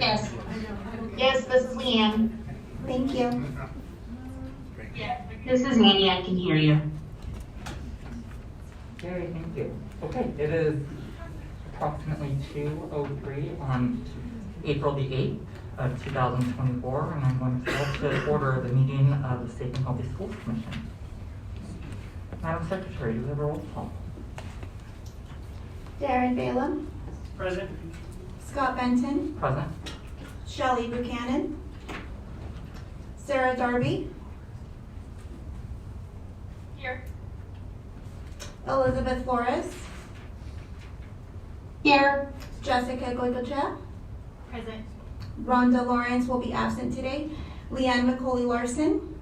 Yes. Yes, this is Leanne. Thank you. This is Andy, I can hear you. Okay, thank you. Okay, it is approximately 2:03 on April the 8th of 2024, and I'm going to call to order the meeting of the Safe and Healthy Schools Commission. Madam Secretary, do we have a roll call? Darren Balaam, Present. Scott Benton, Present. Shelley Buchanan, Sarah Darby, Here. Elizabeth Flores, Here. Jessica Goicoechea, Present. Rhonda Lawrence will be absent today, Leanne McCauley Larson,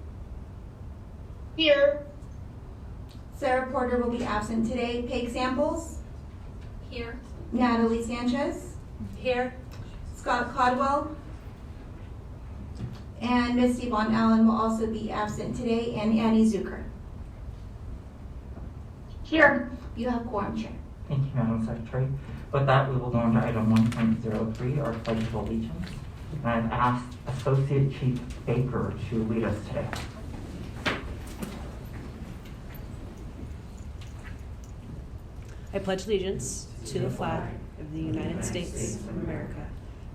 Here. Sarah Porter will be absent today, Paige Samples, Here. Natalie Sanchez, Here. Scott Codwell, and Misty Von Allen will also be absent today, and Annie Zucker. Here. You have quorum, Chair. Thank you, Madam Secretary. With that, we will go into item 1.03, our Pledge of Allegiance. And I've asked Associate Chief Baker to lead us today. I pledge allegiance to the flag of the United States of America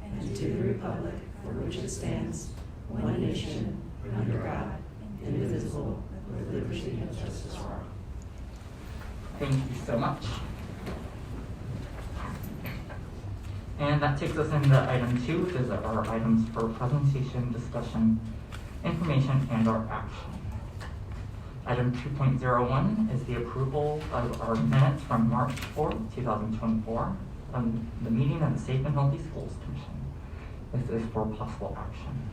and to the republic for which it stands, one nation, under God, indivisible, with liberty and justice for all. Thank you so much. And that takes us into item 2, which is our items for presentation, discussion, information, and our action. Item 2.01 is the approval of our minutes from March 4th, 2024, on the meeting of the Safe and Healthy Schools Commission. This is for possible action.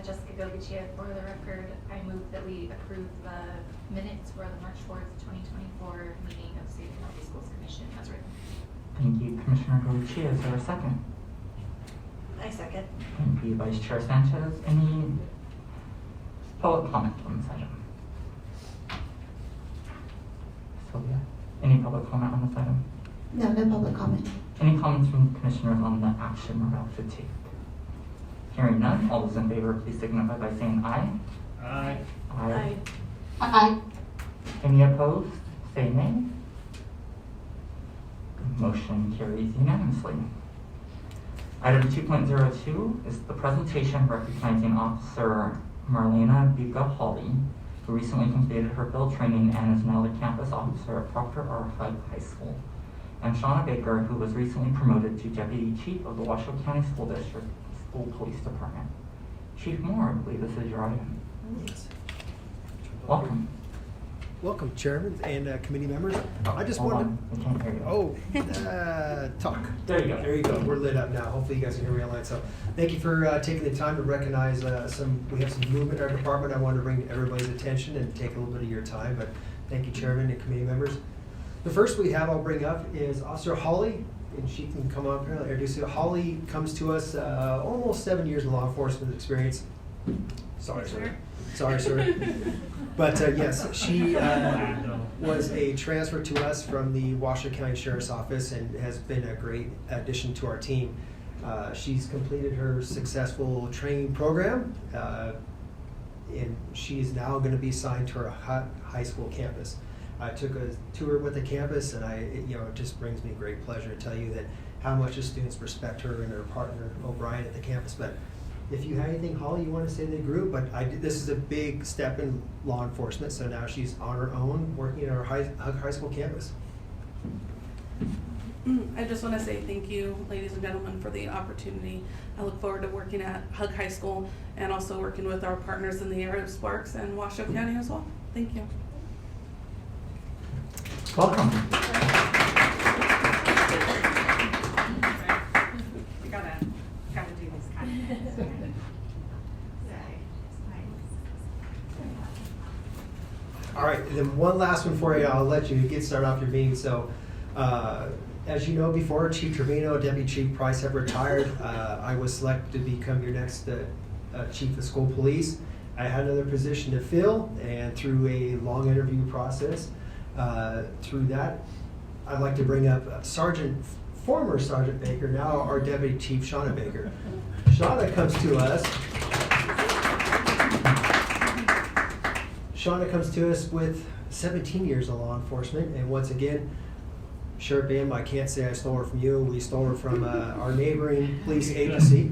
Jessica Goicoechea, for the record, I move that we approve the minutes for the March 4th, 2024 meeting of Safe and Healthy Schools Commission as written. Thank you, Commissioner Goicoechea. Is there a second? I second. Thank you, Vice Chair Sanchez. Any public comment on this item? Sylvia, any public comment on this item? No, no public comment. Any comments from commissioners on the action we're about to take? Hearing none, all those in favor, please signify by saying aye. Aye. Aye. Aye. Any opposed, say nay. Motion carries unanimously. Item 2.02 is the presentation recognizing Officer Marlena Buca Hawley, who recently completed her field training and is now the campus officer at Proctor R. Hug High School, and Shauna Baker, who was recently promoted to Deputy Chief of the Washoe County School District School Police Department. Chief Moore, I believe this is your item. Welcome. Welcome, Chairman and committee members. I just Hold wanted on, we can't hear you. talk. There you go. There you go. We're lit up now. Hopefully you guys can hear me online. So thank you for taking the time to recognize we have some movement in our department. I wanted to bring everybody's attention and take a little bit of your time, but thank you, Chairman and committee members. The first I'll bring up is Officer Hawley, and she can come up here and introduce you. Holly comes to us almost 7 years of law enforcement experience. Sorry, sir. Sorry, sir. But yes, she was a transfer to us from the Washoe County Sheriff's Office and has been a great addition to our team. She's completed her successful training program, and she's now going to be assigned to our high school campus. I took a tour with the campus, and it just brings me great pleasure to tell you that how much the students respect her and her partner O'Brien at the campus. But if you have anything, Holly, you want to say to the group, but this is a big step in law enforcement, so now she's on her own working at our high school campus. I just want to say thank you, ladies and gentlemen, for the opportunity. I look forward to working at Hug High School and also working with our partners in the area of Sparks and Washoe County as well. Thank you. Welcome. Gotta do this kind of. All right, and then one last one for you. I'll let you get started off your meeting. So, as you know, before Chief Trevino, Deputy Chief Price have retired, I was selected to become your next Chief of School Police. I had another position to fill, and through a long interview process, Through that, I'd like to bring up former Sergeant Baker, now our Deputy Chief, Shauna Baker. Shauna comes to us. Shauna comes to us with 17 years of law enforcement, and once again, Sheriff Bam, I can't say I stole her from you. We stole her from our neighboring police agency.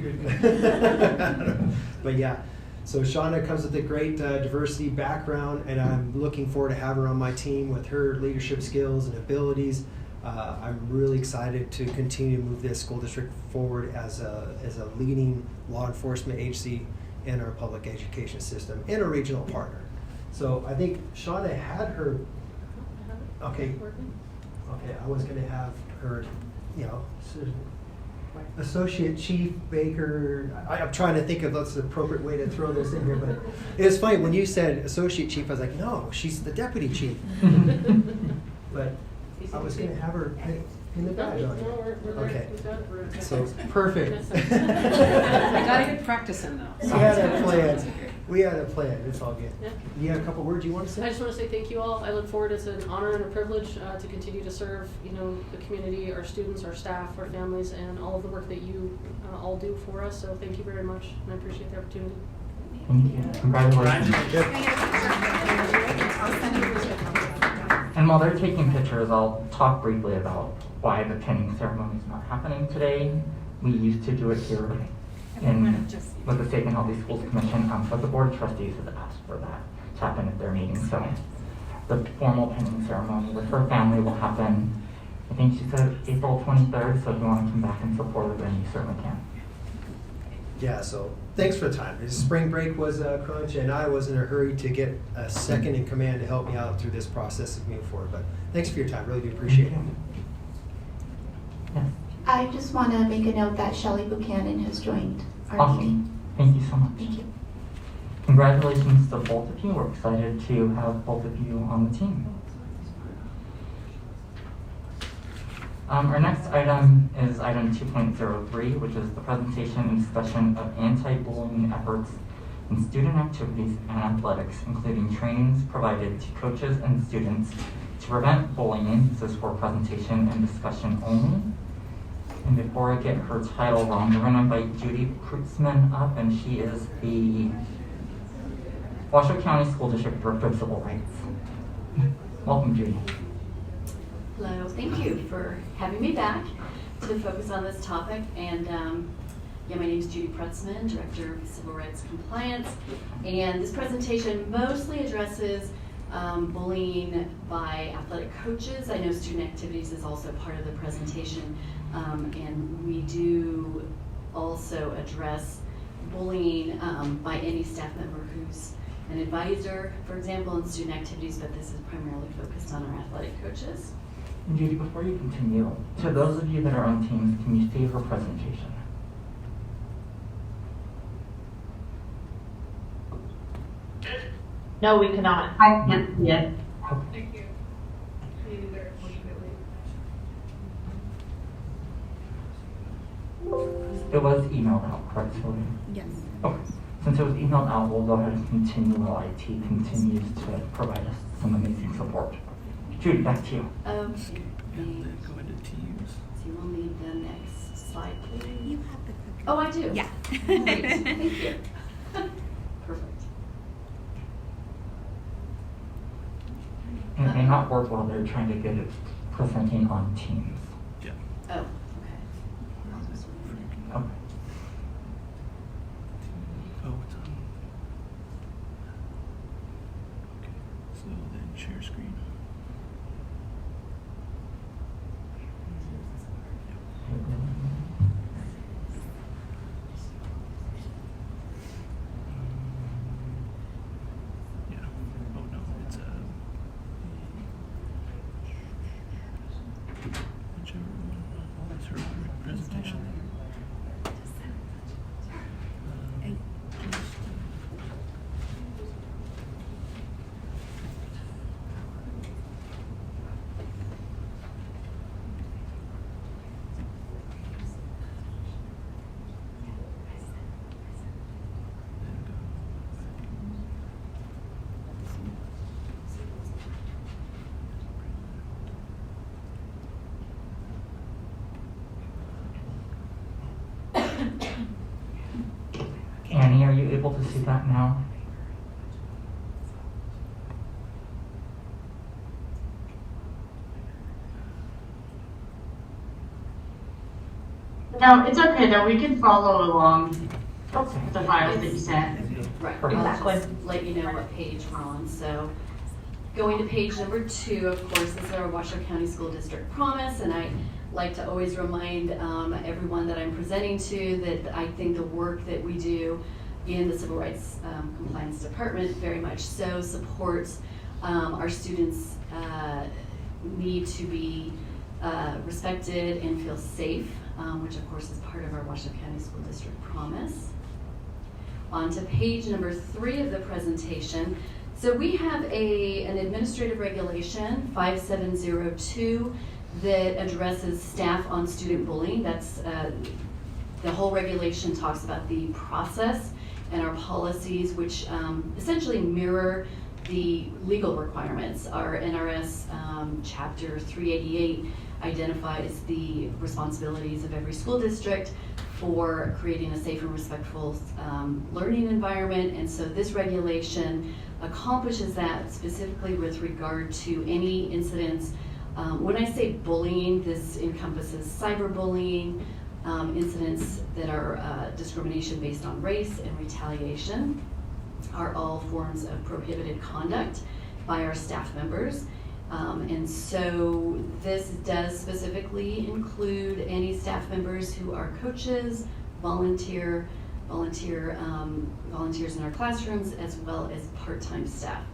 But yeah, so Shauna comes with a great diversity background, and I'm looking forward to having her on my team with her leadership skills and abilities. I'm really excited to continue to move this school district forward as a leading law enforcement agency in our public education system and a regional partner. So I think Shauna had her, okay, I was gonna have her, Associate Chief Baker, I'm trying to think of what's the appropriate way to throw this in here, but it was funny, when you said Associate Chief, I was like, no, she's the Deputy Chief. But I was gonna have her in the badge on it. Okay, so, perfect. Gotta get practicing though. We had a plan, it's all good. Yeah. You have a couple words you want to say? I just want to say thank you all. I look forward. It's an honor and a privilege to continue to serve, the community, our students, our staff, our families, and all of the work that you all do for us. So thank you very much, and I appreciate the opportunity. Thank you. Congratulations. And while they're taking pictures, I'll talk briefly about why the pinning ceremony is not happening today. We used to do it here with the Safe and Healthy Schools Commission, but the Board of Trustees has asked for that to happen at their meeting. So the formal pinning ceremony with her family will happen, I think she said April 23rd, so if you want to come back and support her, then you certainly can. Yeah, so thanks for the time. Spring break was a crunch, and I was in a hurry to get a second in command to help me out through this process of moving forward. But thanks for your time. Really do appreciate it. Yes. I just want to make a note that Shelley Buchanan has joined our Awesome. meeting. Thank you so much. Thank you. Congratulations to both of you. We're excited to have both of you on the team. Our next item is item 2.03, which is the presentation and discussion of anti-bullying efforts in student activities and athletics, including trainings provided to coaches and students to prevent bullying. This is for presentation and discussion only. And before I get her title wrong, we're going to invite Judy Kreutzmann up, and she is the Washoe County School District Director of Civil Rights. Welcome, Judy. Hello, thank you for having me back to focus on this topic. And my name is Judy Kreutzmann, Director of Civil Rights Compliance. And this presentation mostly addresses bullying by athletic coaches. I know student activities is also part of the presentation. And we do also address bullying by any staff member who's an advisor, for example, in student activities, but this is primarily focused on our athletic coaches. And Judy, before you continue, to those of you that are on teams, can you see her presentation? No, we cannot. I can't see it. Thank you. It was emailed out, correct, Sylvia? Yes. Okay. Since it was emailed out, we'll go ahead and continue while IT continues to provide us some amazing support. Judy, back to you. Okay. So you will need the next slide, please. You have the clicker. Oh, I do? Yeah. Great, thank you. Perfect. And it may not work while they're trying to get it presenting on Teams. Oh, okay. Okay. Oh, it's on. Okay, so then share screen. Yeah. Oh no, it's whichever one. That's her presentation. that now? No, it's okay though, we can follow along Okay. the files that you sent. Right, Exactly. I'll just let you know what page we're on, so. Going to page number 2, of course, this is our Washoe County School District promise, and I like to always remind everyone that I'm presenting to that I think the work that we do in the Civil Rights Compliance Department very much so supports our students' need to be respected and feel safe, which of course is part of our Washoe County School District promise. On to page number 3 of the presentation. So we have an administrative regulation, 5702, that addresses staff on student bullying. That's the whole regulation talks about the process and our policies, which essentially mirror the legal requirements. Our NRS chapter 388 identifies the responsibilities of every school district for creating a safe and respectful learning environment, and so this regulation accomplishes that specifically with regard to any incidents. When I say bullying, this encompasses cyberbullying, incidents that are discrimination based on race, and retaliation are all forms of prohibited conduct by our staff members. And so this does specifically include any staff members who are coaches, volunteers in our classrooms, as well as part-time staff.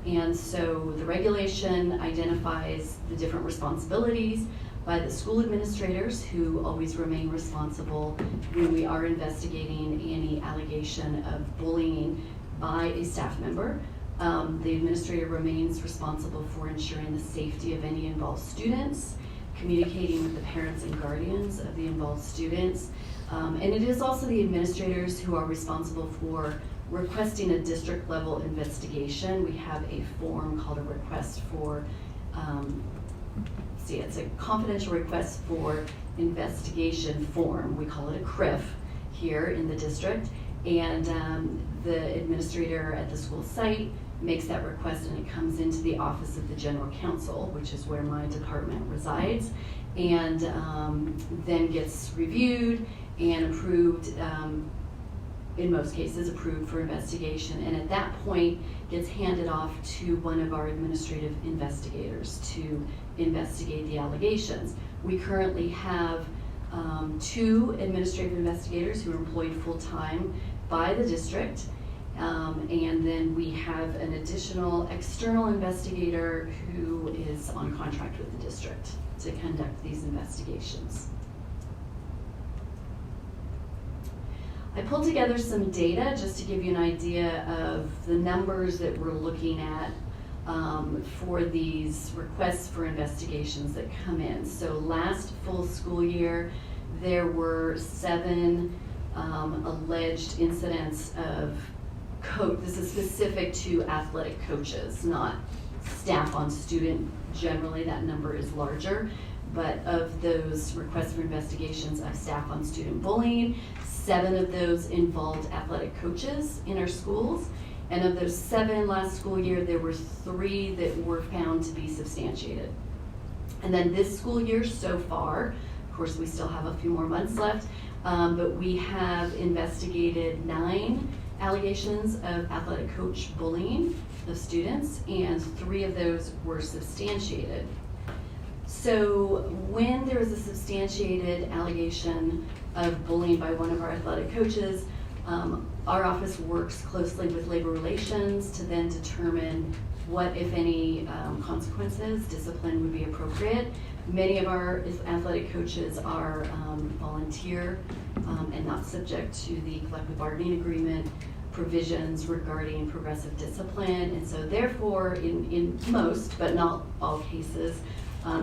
And so the regulation identifies the different responsibilities by the school administrators, who always remain responsible when we are investigating any allegation of bullying by a staff member. The administrator remains responsible for ensuring the safety of any involved students, communicating with the parents and guardians of the involved students. And it is also the administrators who are responsible for requesting a district level investigation. We have a form called a request for, it's a confidential request for investigation form. We call it a CRIF here in the district. And the administrator at the school site makes that request, and it comes into the office of the general counsel, which is where my department resides, and then gets reviewed and approved, in most cases approved for investigation, and at that point gets handed off to one of our administrative investigators to investigate the allegations. We currently have 2 administrative investigators who are employed full-time by the district, and then we have an additional external investigator who is on contract with the district to conduct these investigations. I pulled together some data just to give you an idea of the numbers that we're looking at for these requests for investigations that come in. So last full school year, there were 7 alleged incidents of this is specific to athletic coaches, not staff on student. Generally, that number is larger. But of those requests for investigations of staff on student bullying, 7 of those involved athletic coaches in our schools. And of those 7 last school year, there were 3 that were found to be substantiated. And then this school year so far, of course, we still have a few more months left, but we have investigated 9 allegations of athletic coach bullying of students, and 3 of those were substantiated. So when there is a substantiated allegation of bullying by one of our athletic coaches, our office works closely with labor relations to then determine what, if any, consequences, discipline would be appropriate. Many of our athletic coaches are volunteer and not subject to the collective bargaining agreement provisions regarding progressive discipline. And so therefore, in most, but not all cases,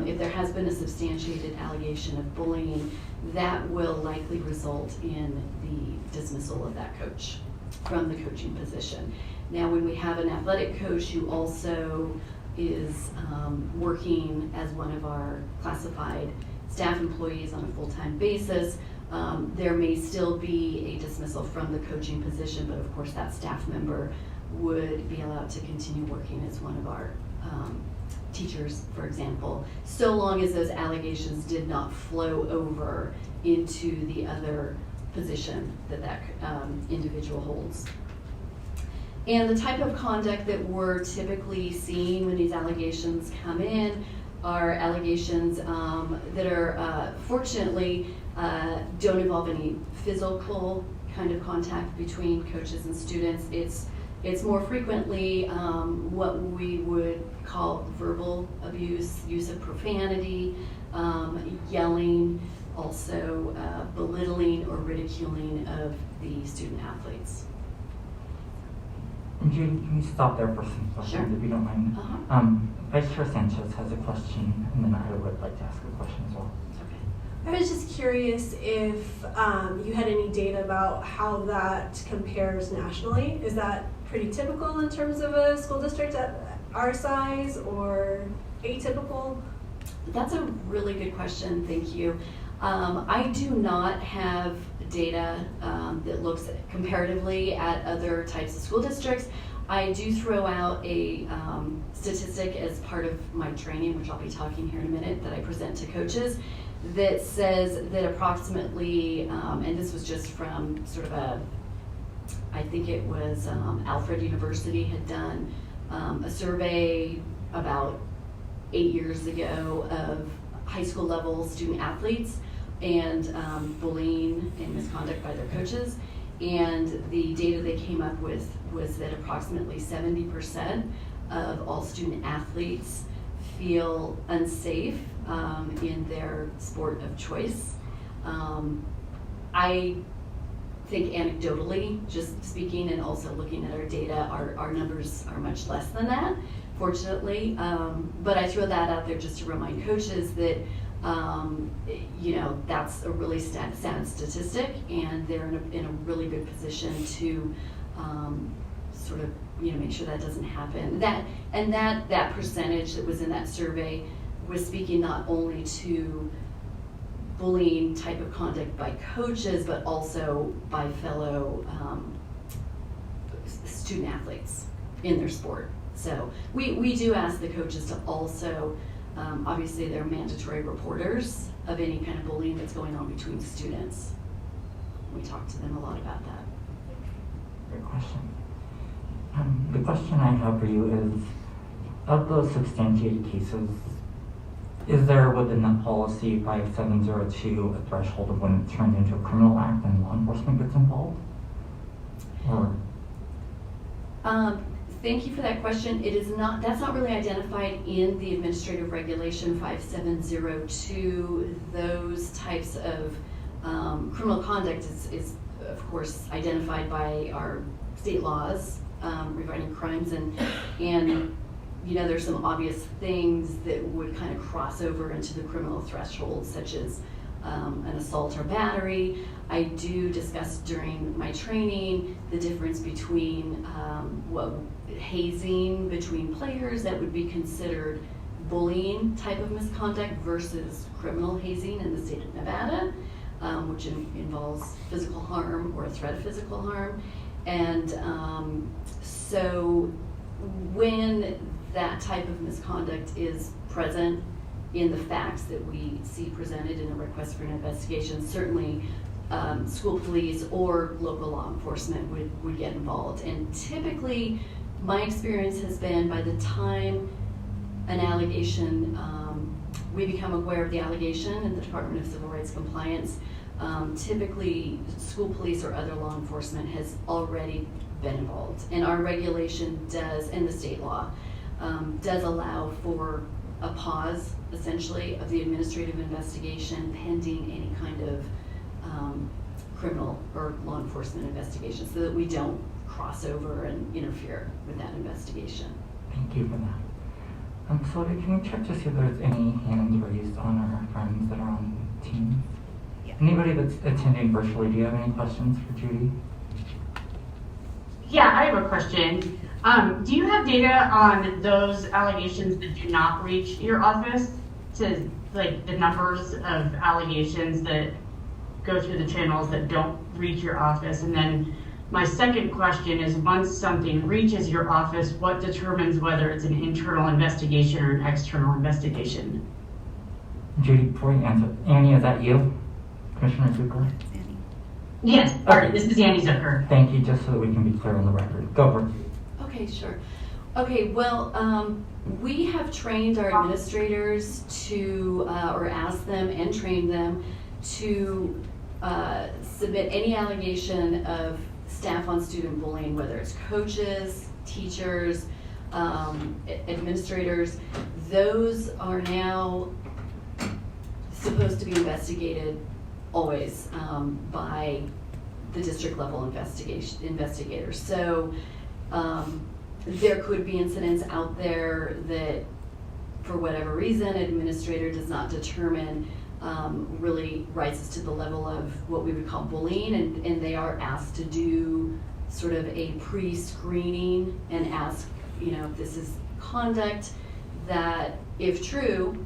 if there has been a substantiated allegation of bullying, that will likely result in the dismissal of that coach from the coaching position. Now, when we have an athletic coach who also is working as one of our classified staff employees on a full-time basis, There may still be a dismissal from the coaching position, but of course that staff member would be allowed to continue working as one of our teachers, for example, so long as those allegations did not flow over into the other position that individual holds. And the type of conduct that we're typically seeing when these allegations come in are allegations that are, fortunately, don't involve any physical kind of contact between coaches and students. It's more frequently what we would call verbal abuse, use of profanity, yelling, also belittling or ridiculing of the student athletes. And Judy, can we stop there for some questions, Sure. if you don't mind? Uh-huh. Vice Chair Sanchez has a question, and then I would like to ask a question as well. I was just curious if you had any data about how that compares nationally. Is that pretty typical in terms of a school district at our size, or atypical? That's a really good question, thank you. I do not have data that looks comparatively at other types of school districts. I do throw out a statistic as part of my training, which I'll be talking here in a minute, that I present to coaches, that says that approximately, and this was just from sort of I think it was Alfred University had done a survey about 8 years ago of high school level student athletes and bullying and misconduct by their coaches. And the data they came up with was that approximately 70% of all student athletes feel unsafe in their sport of choice. I think anecdotally, just speaking and also looking at our data, our numbers are much less than that, fortunately. But I throw that out there just to remind coaches that that's a really sad statistic, and they're in a really good position to sort of make sure that doesn't happen. That percentage that was in that survey was speaking not only to bullying type of conduct by coaches, but also by fellow student athletes in their sport. So we do ask the coaches to also, obviously they're mandatory reporters of any kind of bullying that's going on between students. We talk to them a lot about that. Great question. The question I have for you is, of those substantiated cases, is there within the policy 5702 a threshold of when it turns into a criminal act and law enforcement gets involved? Or? Thank you for that question. It is not, that's not really identified in the administrative regulation 5702. Those types of criminal conduct is of course identified by our state laws regarding crimes, and there's some obvious things that would kind of cross over into the criminal threshold, such as an assault or battery. I do discuss during my training the difference between hazing between players that would be considered bullying type of misconduct versus criminal hazing in the state of Nevada, which involves physical harm or a threat of physical harm. And so when that type of misconduct is present in the facts that we see presented in a request for an investigation, certainly school police or local law enforcement would get involved. And typically, my experience has been by the time an allegation, we become aware of the allegation in the Department of Civil Rights Compliance, typically school police or other law enforcement has already been involved. And our regulation does, and the state law, does allow for a pause, essentially, of the administrative investigation pending any kind of criminal or law enforcement investigation, so that we don't cross over and interfere with that investigation. Thank you for that. So can we check to see if there's any hands raised on our friends that are on Teams? Yeah. Anybody that's attending virtually, do you have any questions for Judy? Yeah, I have a question. Do you have data on those allegations that do not reach your office, to like the numbers of allegations that go through the channels that don't reach your office? And then my second question is, once something reaches your office, what determines whether it's an internal investigation or an external investigation? Judy, before you answer, Annie, is that you? Commissioner Zucker? Yes, sorry, this is Annie Zucker. Thank you, just so that we can be clear on the record. Go, Brooke. Okay, sure. Okay, well, we have trained our administrators to, or asked them and trained them to submit any allegation of staff on student bullying, whether it's coaches, teachers, administrators. Those are now supposed to be investigated always by the district level investigators. So there could be incidents out there that, for whatever reason, an administrator does not determine really rises to the level of what we would call bullying, and they are asked to do sort of a pre-screening and ask, you know, if this is conduct that, if true,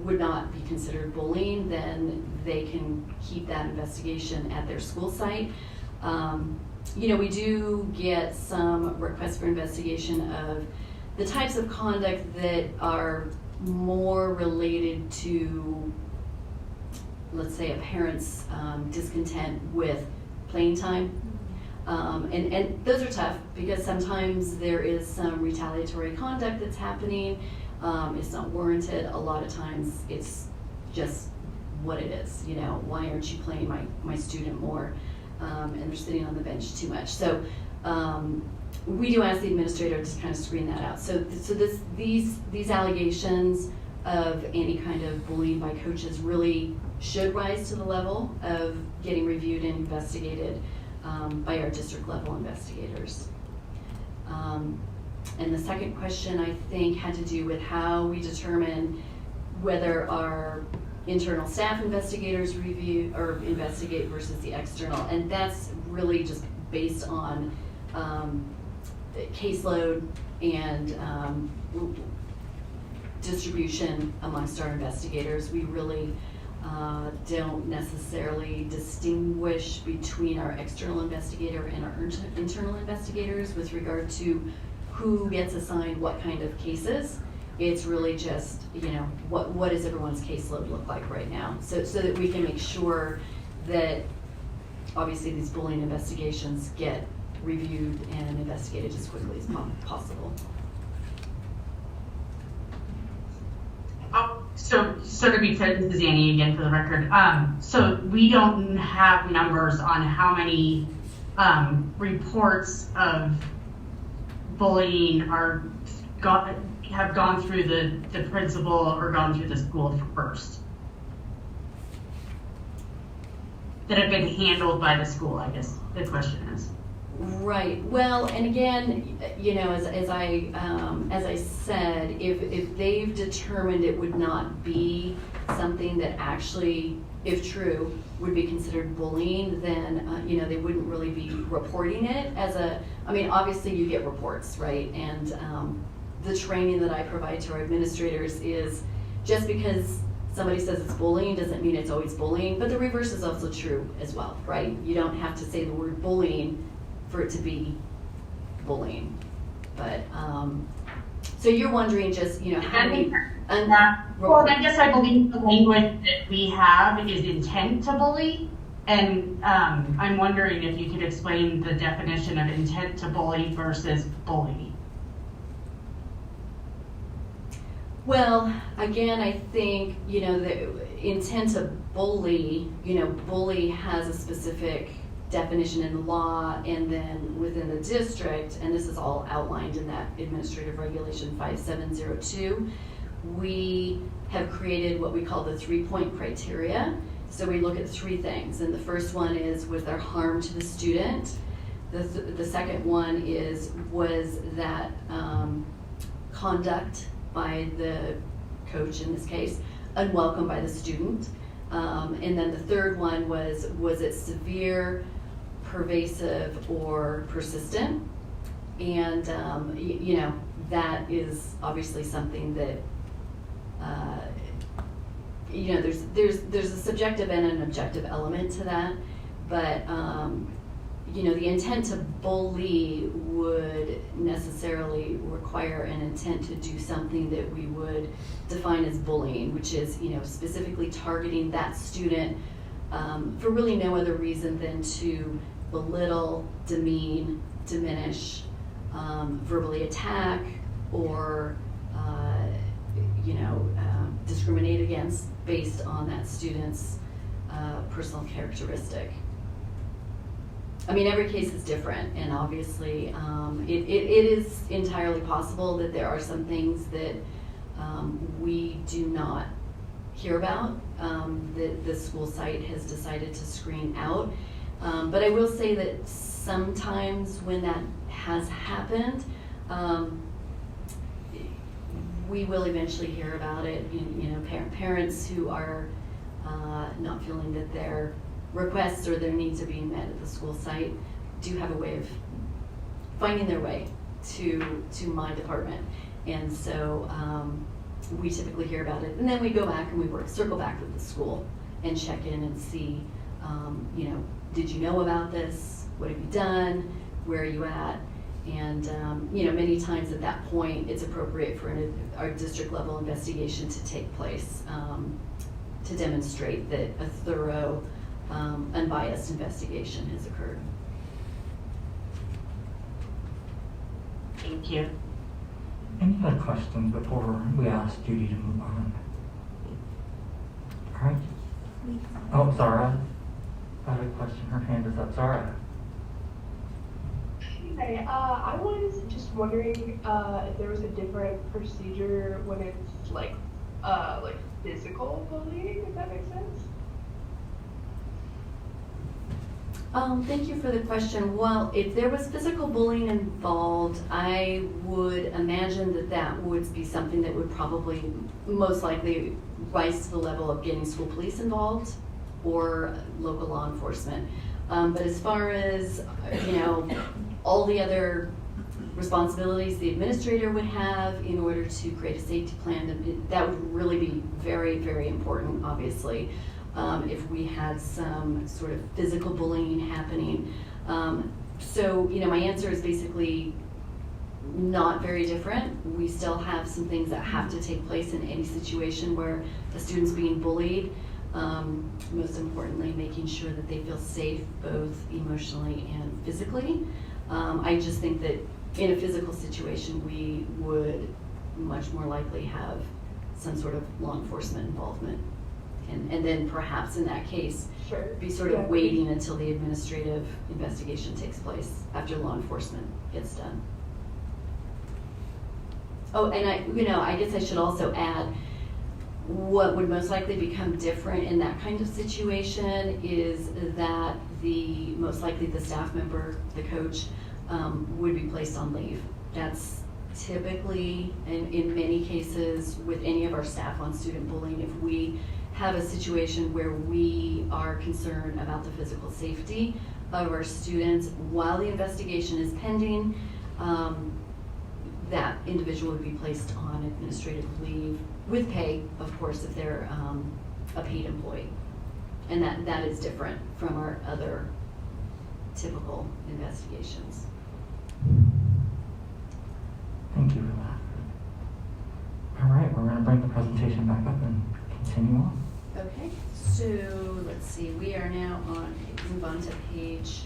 would not be considered bullying, then they can keep that investigation at their school site. You know, we do get some requests for investigation of the types of conduct that are more related to, let's say, a parent's discontent with playing time. And those are tough because sometimes there is some retaliatory conduct that's happening. It's not warranted. A lot of times it's just what it is. You know, why aren't you playing my student more? And they're sitting on the bench too much. So we do ask the administrator to kind of screen that out. So these allegations of any kind of bullying by coaches really should rise to the level of getting reviewed and investigated by our district level investigators. And the second question, I think, had to do with how we determine whether our internal staff investigators review or investigate versus the external. And that's really just based on caseload and distribution amongst our investigators. We really don't necessarily distinguish between our external investigator and our internal investigators with regard to who gets assigned what kind of cases. It's really just, you know, what does everyone's caseload look like right now? So that we can make sure that obviously these bullying investigations get reviewed and investigated as quickly as possible. So to be clear, this is Annie again for the record. So we don't have numbers on how many reports of bullying have gone through the principal or gone through the school first, that have been handled by the school, I guess the question is. Right. Well, and again, you know, as I said, if they've determined it would not be something that actually, if true, would be considered bullying, then you know, they wouldn't really be reporting it as a. I mean, obviously you get reports, right? And the training that I provide to our administrators is just because somebody says it's bullying doesn't mean it's always bullying, but the reverse is also true as well, right? You don't have to say the word bullying for it to be bullying. But so you're wondering just, you know, how many well, I guess I believe the language that we have is intent to bully, and I'm wondering if you could explain the definition of intent to bully versus bully. Well, again, I think, you know, the intent to bully, you know, bully has a specific definition in the law and then within the district, and this is all outlined in that Administrative Regulation 5702. We have created what we call the 3-point criteria. So we look at 3 things, and the first one is, was there harm to the student? The second one is, was that conduct by the coach in this case unwelcome by the student? And then the third one was it severe, pervasive, or persistent? And you know, that is obviously something that you know, there's a subjective and an objective element to that, but you know, the intent to bully would necessarily require an intent to do something that we would define as bullying, which is, you know, specifically targeting that student for really no other reason than to belittle, demean, diminish, verbally attack, or you know, discriminate against based on that student's personal characteristic. I mean, every case is different, and obviously it is entirely possible that there are some things that we do not hear about, that the school site has decided to screen out. But I will say that sometimes when that has happened, we will eventually hear about it. You know, parents who are not feeling that their requests or their needs are being met at the school site do have a way of finding their way to my department. And so we typically hear about it, and then we go back and we circle back with the school and check in and see, you know, did you know about this? What have you done? Where are you at? And you know, many times at that point, it's appropriate for our district level investigation to take place to demonstrate that a thorough, unbiased investigation has occurred. Thank you. Any other questions before we ask Judy to move on? All right. Oh, Zara. I have a question. Her hand is up. Zara. Hi, I was just wondering if there was a different procedure when it's like physical bullying, if that makes sense. Thank you for the question. Well, if there was physical bullying involved, I would imagine that that would be something that would probably most likely rise to the level of getting school police involved or local law enforcement. But as far as, you know, all the other responsibilities the administrator would have in order to create a safety plan, that would really be very, very important, obviously. If we had some sort of physical bullying happening. So, you know, my answer is basically not very different. We still have some things that have to take place in any situation where a student's being bullied. Most importantly, making sure that they feel safe both emotionally and physically. I just think that in a physical situation, we would much more likely have some sort of law enforcement involvement. And then perhaps in that case, Sure. be sort of waiting until the administrative investigation takes place after law enforcement gets done. Oh, and I guess I should also add, what would most likely become different in that kind of situation is that most likely the staff member, the coach, would be placed on leave. That's typically, and in many cases, with any of our staff on student bullying, if we have a situation where we are concerned about the physical safety of our students while the investigation is pending, that individual would be placed on administrative leave with pay, of course, if they're a paid employee. And that is different from our other typical investigations. Thank you for that. All right, we're going to bring the presentation back up and continue on. Okay, so let's see, we are now move on to page.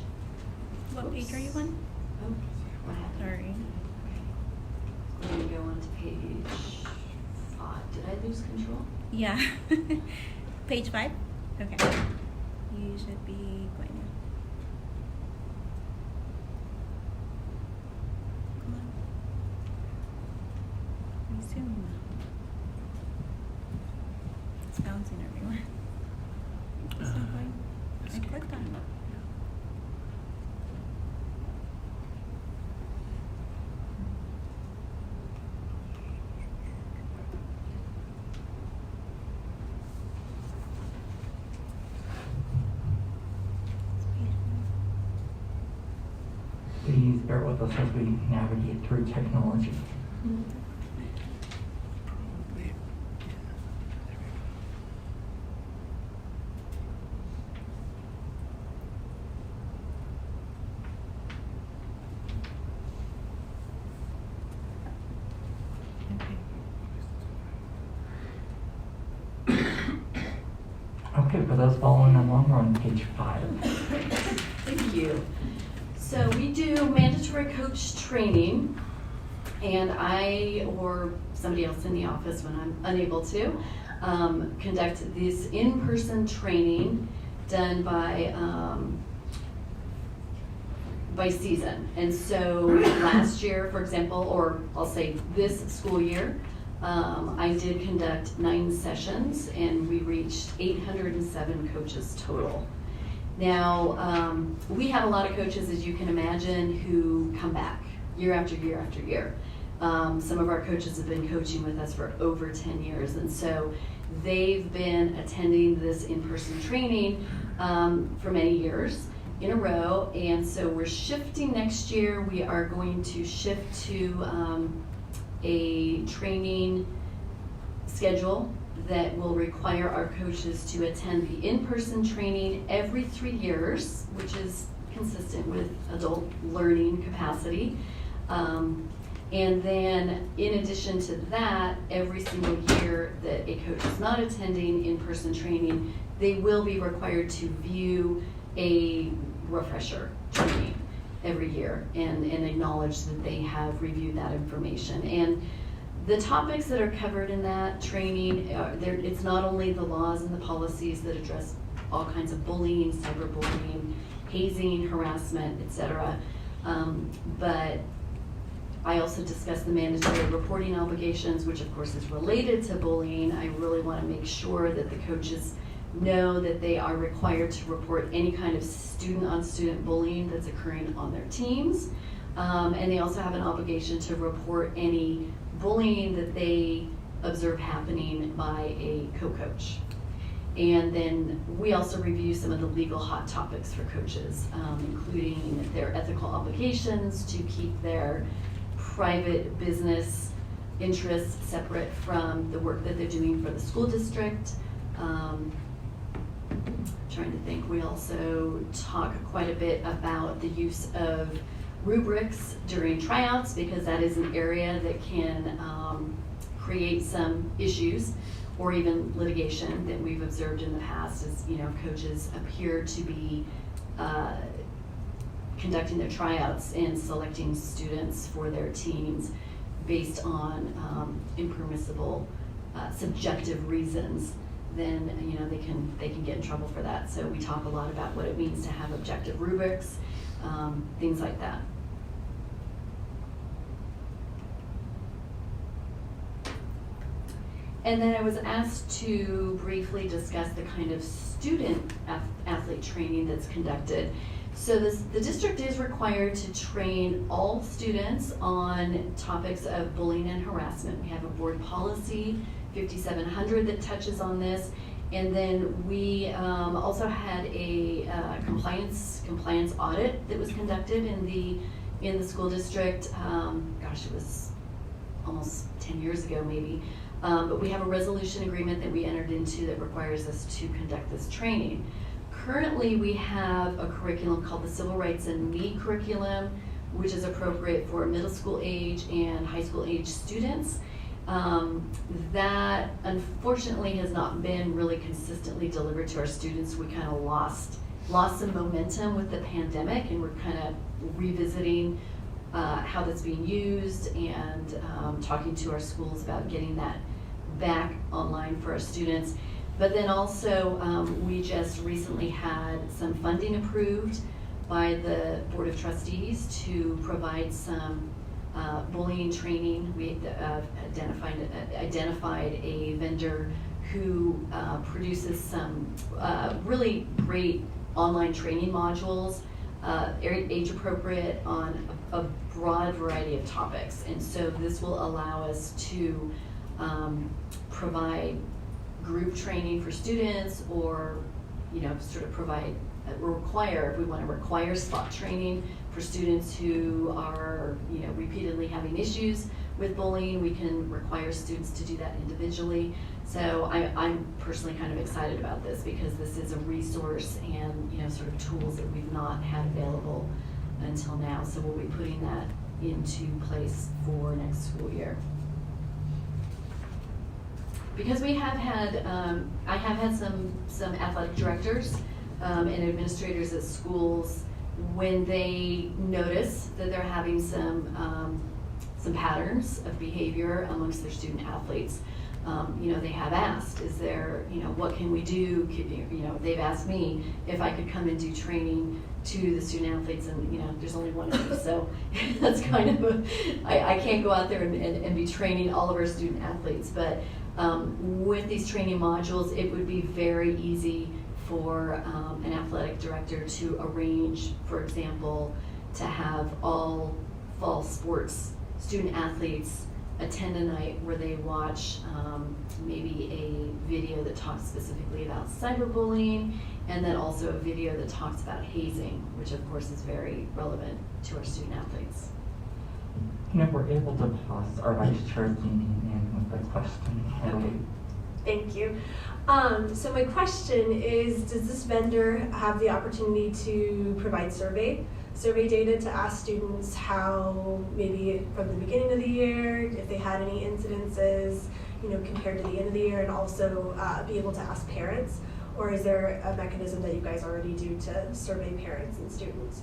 What page are you on? Oh, what happened? Sorry. We're going to go on to page 5. Did I lose control? Yeah. Page 5? Okay. You should be going now. Come on. Resume. It's bouncing everywhere. It's not going. I clicked on it. Please bear with us as we navigate through technology. Okay, for those following along, we're on page 5. Thank you. So we do mandatory coach training, and I or somebody else in the office when I'm unable to conduct this in-person training done by season. And so last year, for example, or I'll say this school year, I did conduct 9 sessions and we reached 807 coaches total. Now, we have a lot of coaches, as you can imagine, who come back year after year after year. Some of our coaches have been coaching with us for over 10 years, and so they've been attending this in-person training for many years in a row, and so we're shifting next year. We are going to shift to a training schedule that will require our coaches to attend the in-person training every 3 years, which is consistent with adult learning capacity. And then in addition to that, every single year that a coach is not attending in-person training, they will be required to view a refresher training every year and acknowledge that they have reviewed that information. And the topics that are covered in that training, it's not only the laws and the policies that address all kinds of bullying, cyberbullying, hazing, harassment, etc., but I also discuss the mandatory reporting obligations, which of course is related to bullying. I really want to make sure that the coaches know that they are required to report any kind of student-on-student bullying that's occurring on their teams. And they also have an obligation to report any bullying that they observe happening by a co-coach. And then we also review some of the legal hot topics for coaches, including their ethical obligations to keep their private business interests separate from the work that they're doing for the school district. Trying to think, we also talk quite a bit about the use of rubrics during tryouts, because that is an area that can create some issues or even litigation that we've observed in the past, as coaches appear to be conducting their tryouts and selecting students for their teams based on impermissible subjective reasons. Then they can get in trouble for that. So we talk a lot about what it means to have objective rubrics, things like that. And then I was asked to briefly discuss the kind of student athlete training that's conducted. So the district is required to train all students on topics of bullying and harassment. We have a board policy 5700 that touches on this, and then we also had a compliance audit that was conducted in the school district. It was almost 10 years ago maybe. But we have a resolution agreement that we entered into that requires us to conduct this training. Currently, we have a curriculum called the Civil Rights and Me curriculum, which is appropriate for middle school age and high school age students. That unfortunately has not been really consistently delivered to our students. We kind of lost some momentum with the pandemic, and we're kind of revisiting how that's being used and talking to our schools about getting that back online for our students. But then also, we just recently had some funding approved by the Board of Trustees to provide some bullying training. We identified a vendor who produces some really great online training modules, age appropriate, on a broad variety of topics. And so this will allow us to provide group training for students, or sort of provide if we want to require spot training for students who are repeatedly having issues with bullying. We can require students to do that individually. So I'm personally kind of excited about this, because this is a resource and sort of tools that we've not had available until now. So we'll be putting that into place for next school year. because we have had, I have had some athletic directors and administrators at schools, when they notice that they're having some patterns of behavior amongst their student athletes. They have asked, is there, what can we do? They've asked me if I could come and do training to the student athletes, and there's only one of me, so that's kind of I can't go out there and be training all of our student athletes, but with these training modules, it would be very easy for an athletic director to arrange, for example, to have all fall sports student athletes attend a night where they watch maybe a video that talks specifically about cyberbullying, and then also a video that talks about hazing, which of course is very relevant to our student athletes. If we're able to pause, our vice chair is leaning in with a question. Okay. Thank you. So my question is, does this vendor have the opportunity to provide survey data to ask students how, maybe from the beginning of the year, if they had any incidences, compared to the end of the year, and also be able to ask parents? Or is there a mechanism that you guys already do to survey parents and students?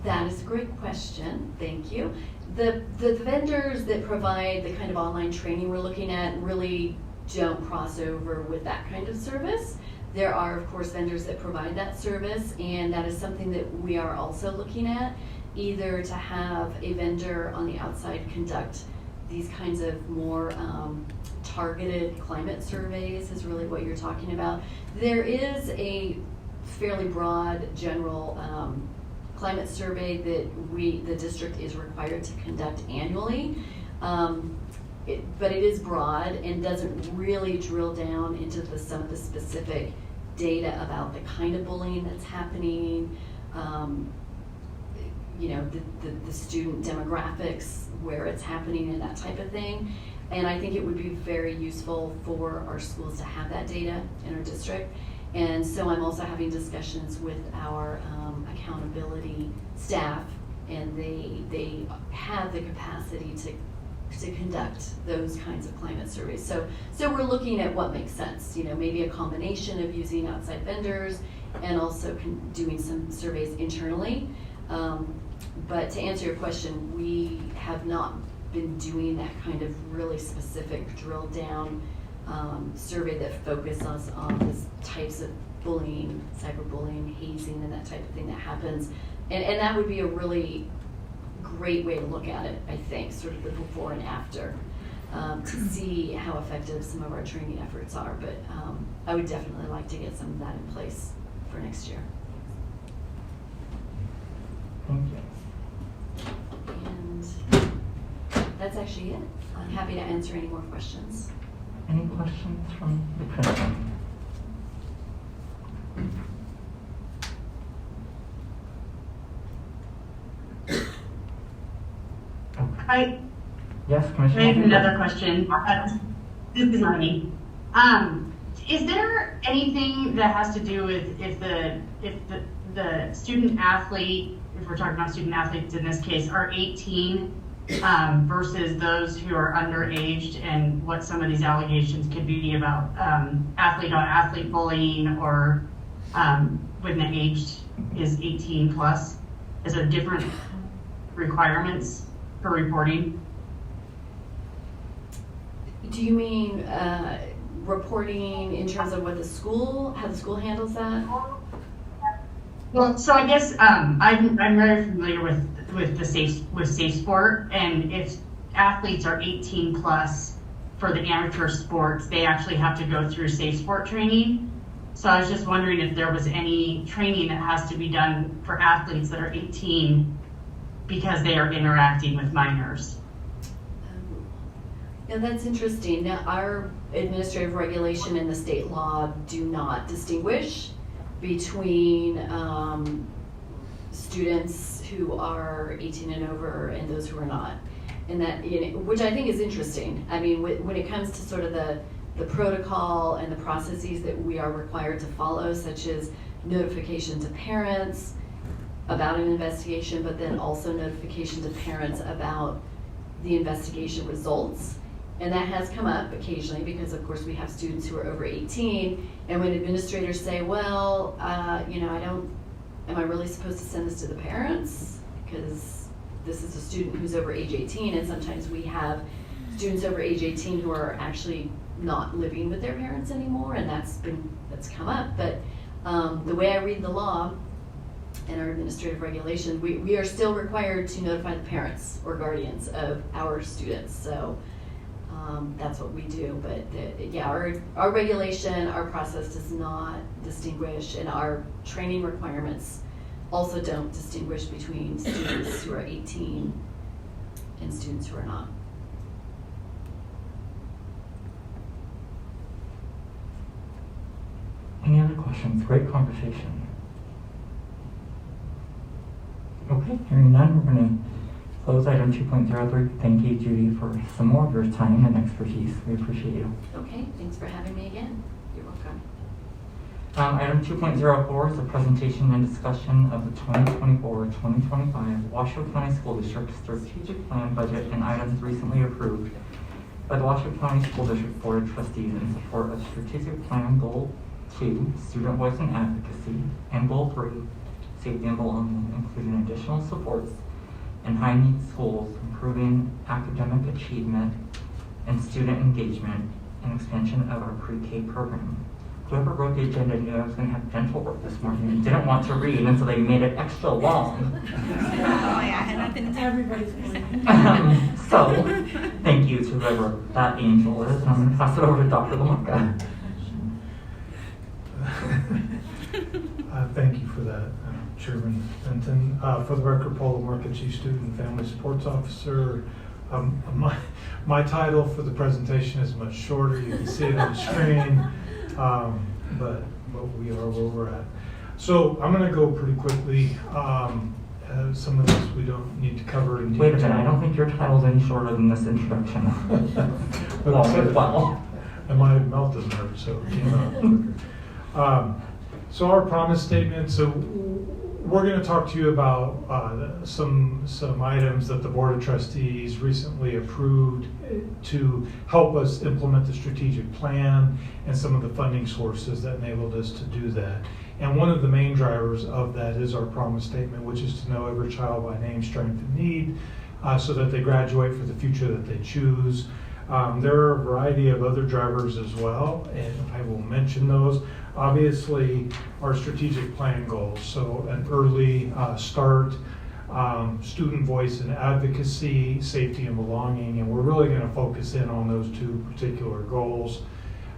That is a great question, thank you. The vendors that provide the kind of online training we're looking at really don't cross over with that kind of service. There are, of course, vendors that provide that service, and that is something that we are also looking at, either to have a vendor on the outside conduct these kinds of more targeted climate surveys is really what you're talking about. There is a fairly broad general climate survey that the district is required to conduct annually. But it is broad and doesn't really drill down into some of the specific data about the kind of bullying that's happening, the student demographics, where it's happening and that type of thing. And I think it would be very useful for our schools to have that data in our district. And so I'm also having discussions with our accountability staff, and they have the capacity to conduct those kinds of climate surveys. So we're looking at what makes sense, maybe a combination of using outside vendors and also doing some surveys internally. But to answer your question, we have not been doing that kind of really specific drill down survey that focuses on the types of bullying, cyberbullying, hazing, and that type of thing that happens. And that would be a really great way to look at it, I think, sort of the before and after, to see how effective some of our training efforts are. But I would definitely like to get some of that in place for next year. Thank you. And that's actually it. I'm happy to answer any more questions. Any questions from the principal? Yes, Commissioner. I have another question. This is not me. Is there anything that has to do with if the student athlete, if we're talking about student athletes in this case, are 18 versus those who are underaged, and what some of these allegations could be about athlete-on-athlete bullying, or when the age is 18 plus? Is there different requirements for reporting? Do you mean reporting in terms of how the school handles that? Well, so I guess I'm very familiar with Safe Sport, and if athletes are 18 plus for the amateur sports, they actually have to go through Safe Sport training. So I was just wondering if there was any training that has to be done for athletes that are 18 because they are interacting with minors. Yeah, that's interesting. Now, our administrative regulation and the state law do not distinguish between students who are 18 and over and those who are not, and that, which I think is interesting. I mean, when it comes to sort of the protocol and the processes that we are required to follow, such as notification to parents about an investigation, but then also notification to parents about the investigation results And that has come up occasionally because, of course, we have students who are over 18. And when administrators say, well, am I really supposed to send this to the parents? Because this is a student who's over age 18, and sometimes we have students over age 18 who are actually not living with their parents anymore, and that's come up. But the way I read the law and our administrative regulation, we are still required to notify the parents or guardians of our students. So that's what we do. But our regulation, our process does not distinguish, and our training requirements also don't distinguish between students who are 18 and students who are not. Any other questions? Great conversation. Okay, hearing none, we're going to close item 2.03. Thank you, Judy, for some more of your time and expertise. We appreciate you. Okay, thanks for having me again. You're welcome. Item 2.04 is a presentation and discussion of the 2024-2025 Washoe County School District Strategic Plan budget and items recently approved by the Washoe County School District Board of Trustees in support of Strategic Plan Goal 2, Student Voice and Advocacy, and Goal 3, Safety and Belonging, including additional supports in high-need schools, improving academic achievement and student engagement, and expansion of our pre-K program. Whoever wrote the agenda knew I was going to have dental work this morning and didn't want to read, and so they made it extra long. I had nothing to everybody's morning. So, thank you to whoever that angel is, and I'm going to pass it over to Dr. LaMarca. Thank you for that, Chairman Benton. For the record, Paul LaMarca, Chief Student and Family Supports Officer. My title for the presentation is much shorter. You can see it on the screen. But we are where we're at. So I'm going to go pretty quickly. Some of this we don't need to cover in detail. Wait a minute, I don't think your title's any shorter than this introduction. Well. And my mouth doesn't hurt, so it came out quicker. So our promise statement, so we're going to talk to you about some items that the Board of Trustees recently approved to help us implement the strategic plan and some of the funding sources that enabled us to do that. And one of the main drivers of that is our promise statement, which is to know every child by name, strength, and need, so that they graduate for the future that they choose. There are a variety of other drivers as well, and I will mention those. Obviously, our strategic plan goals, so an early start, student voice and advocacy, safety and belonging, and we're really going to focus in on those two particular goals.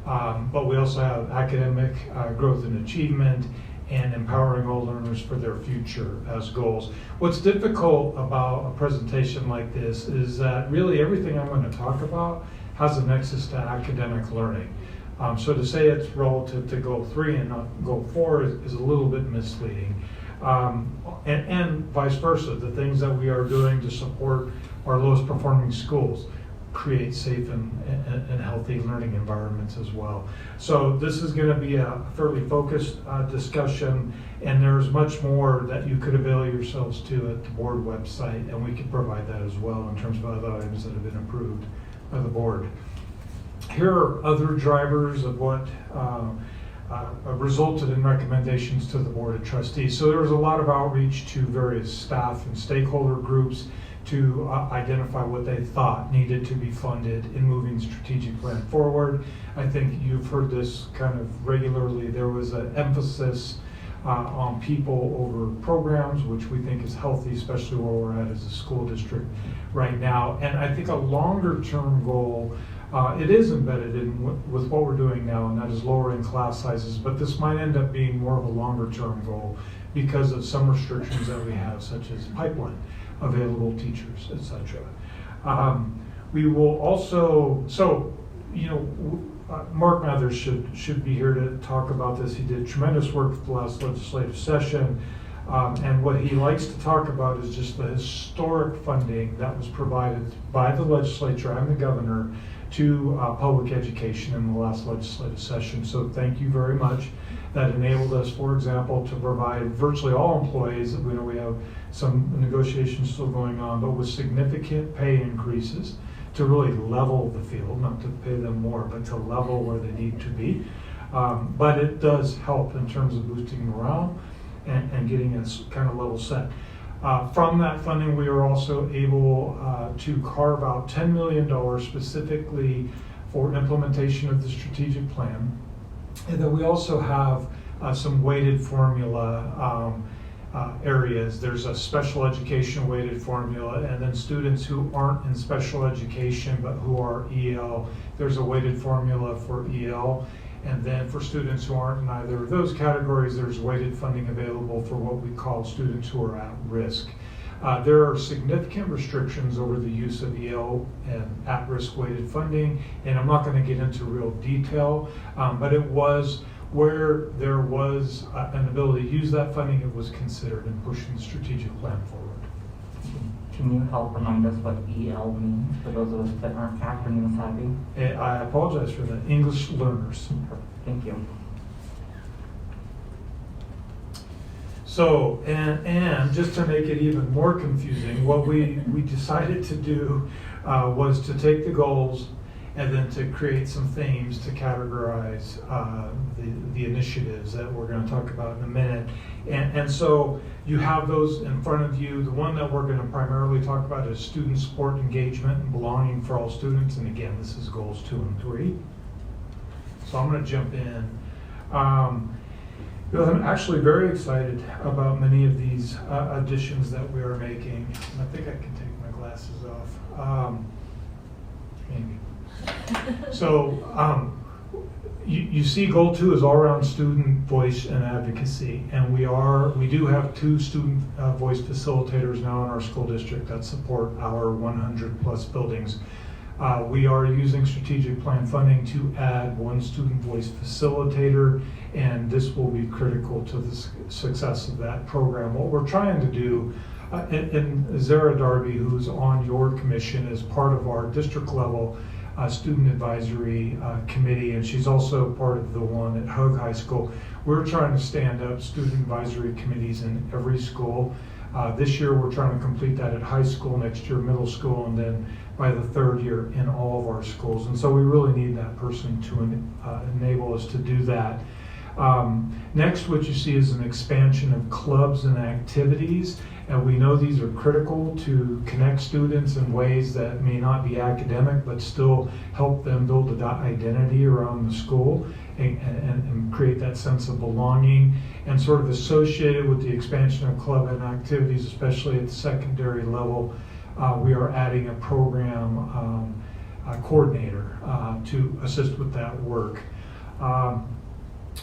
But we also have academic growth and achievement and empowering all learners for their future as goals. What's difficult about a presentation like this is that really everything I'm going to talk about has a nexus to academic learning. So to say it's relative to Goal 3 and not Goal 4 is a little bit misleading. And vice versa, the things that we are doing to support our lowest performing schools create safe and healthy learning environments as well. So this is going to be a fairly focused discussion, and there's much more that you could avail yourselves to at the board website, and we can provide that as well in terms of other items that have been approved by the board. Here are other drivers of what resulted in recommendations to the Board of Trustees. So there was a lot of outreach to various staff and stakeholder groups to identify what they thought needed to be funded in moving strategic plan forward. I think you've heard this kind of regularly. There was an emphasis on people over programs, which we think is healthy, especially where we're at as a school district right now. And I think a longer term goal, it is embedded in with what we're doing now, and that is lowering class sizes, but this might end up being more of a longer term goal because of some restrictions that we have, such as pipeline, available teachers, etc. We will also, Mark Mathers should be here to talk about this. He did tremendous work for the last legislative session, and what he likes to talk about is just the historic funding that was provided by the legislature and the governor to public education in the last legislative session. So thank you very much. That enabled us, for example, to provide virtually all employees. We know we have some negotiations still going on, but with significant pay increases to really level the field, not to pay them more, but to level where they need to be. But it does help in terms of boosting morale and getting us kind of level set. From that funding, we are also able to carve out $10 million specifically for implementation of the strategic plan. And then we also have some weighted formula areas. There's a special education weighted formula, and then students who aren't in special education but who are EL, there's a weighted formula for EL. And then for students who aren't in either of those categories, there's weighted funding available for what we call students who are at risk. There are significant restrictions over the use of EL and at-risk weighted funding, and I'm not going to get into real detail, but it was where there was an ability to use that funding, it was considered in pushing the strategic plan forward. Can you help remind us what EL means for those of us that aren't acronym savvy? I apologize for the English learners. Perfect. Thank you. So, and just to make it even more confusing, what we decided to do was to take the goals and then to create some themes to categorize the initiatives that we're going to talk about in a minute. And so you have those in front of you. The one that we're going to primarily talk about is student support, engagement, and belonging for all students. And again, this is goals 2 and 3. So I'm going to jump in. Because I'm actually very excited about many of these additions that we are making. And I think I can take my glasses off. Maybe. So you see goal 2 is all around student voice and advocacy, and we do have 2 student voice facilitators now in our school district that support our 100 plus buildings. We are using strategic plan funding to add 1 student voice facilitator, and this will be critical to the success of that program. What we're trying to do, and Zara Darby, who's on your commission, is part of our district level student advisory committee, and she's also part of the one at Hug High School. We're trying to stand up student advisory committees in every school. This year we're trying to complete that at high school, next year middle school, and then by the 3rd year in all of our schools. And so we really need that person to enable us to do that. Next, what you see is an expansion of clubs and activities, and we know these are critical to connect students in ways that may not be academic, but still help them build an identity around the school and create that sense of belonging. And sort of associated with the expansion of club and activities, especially at the secondary level, we are adding a program coordinator to assist with that work.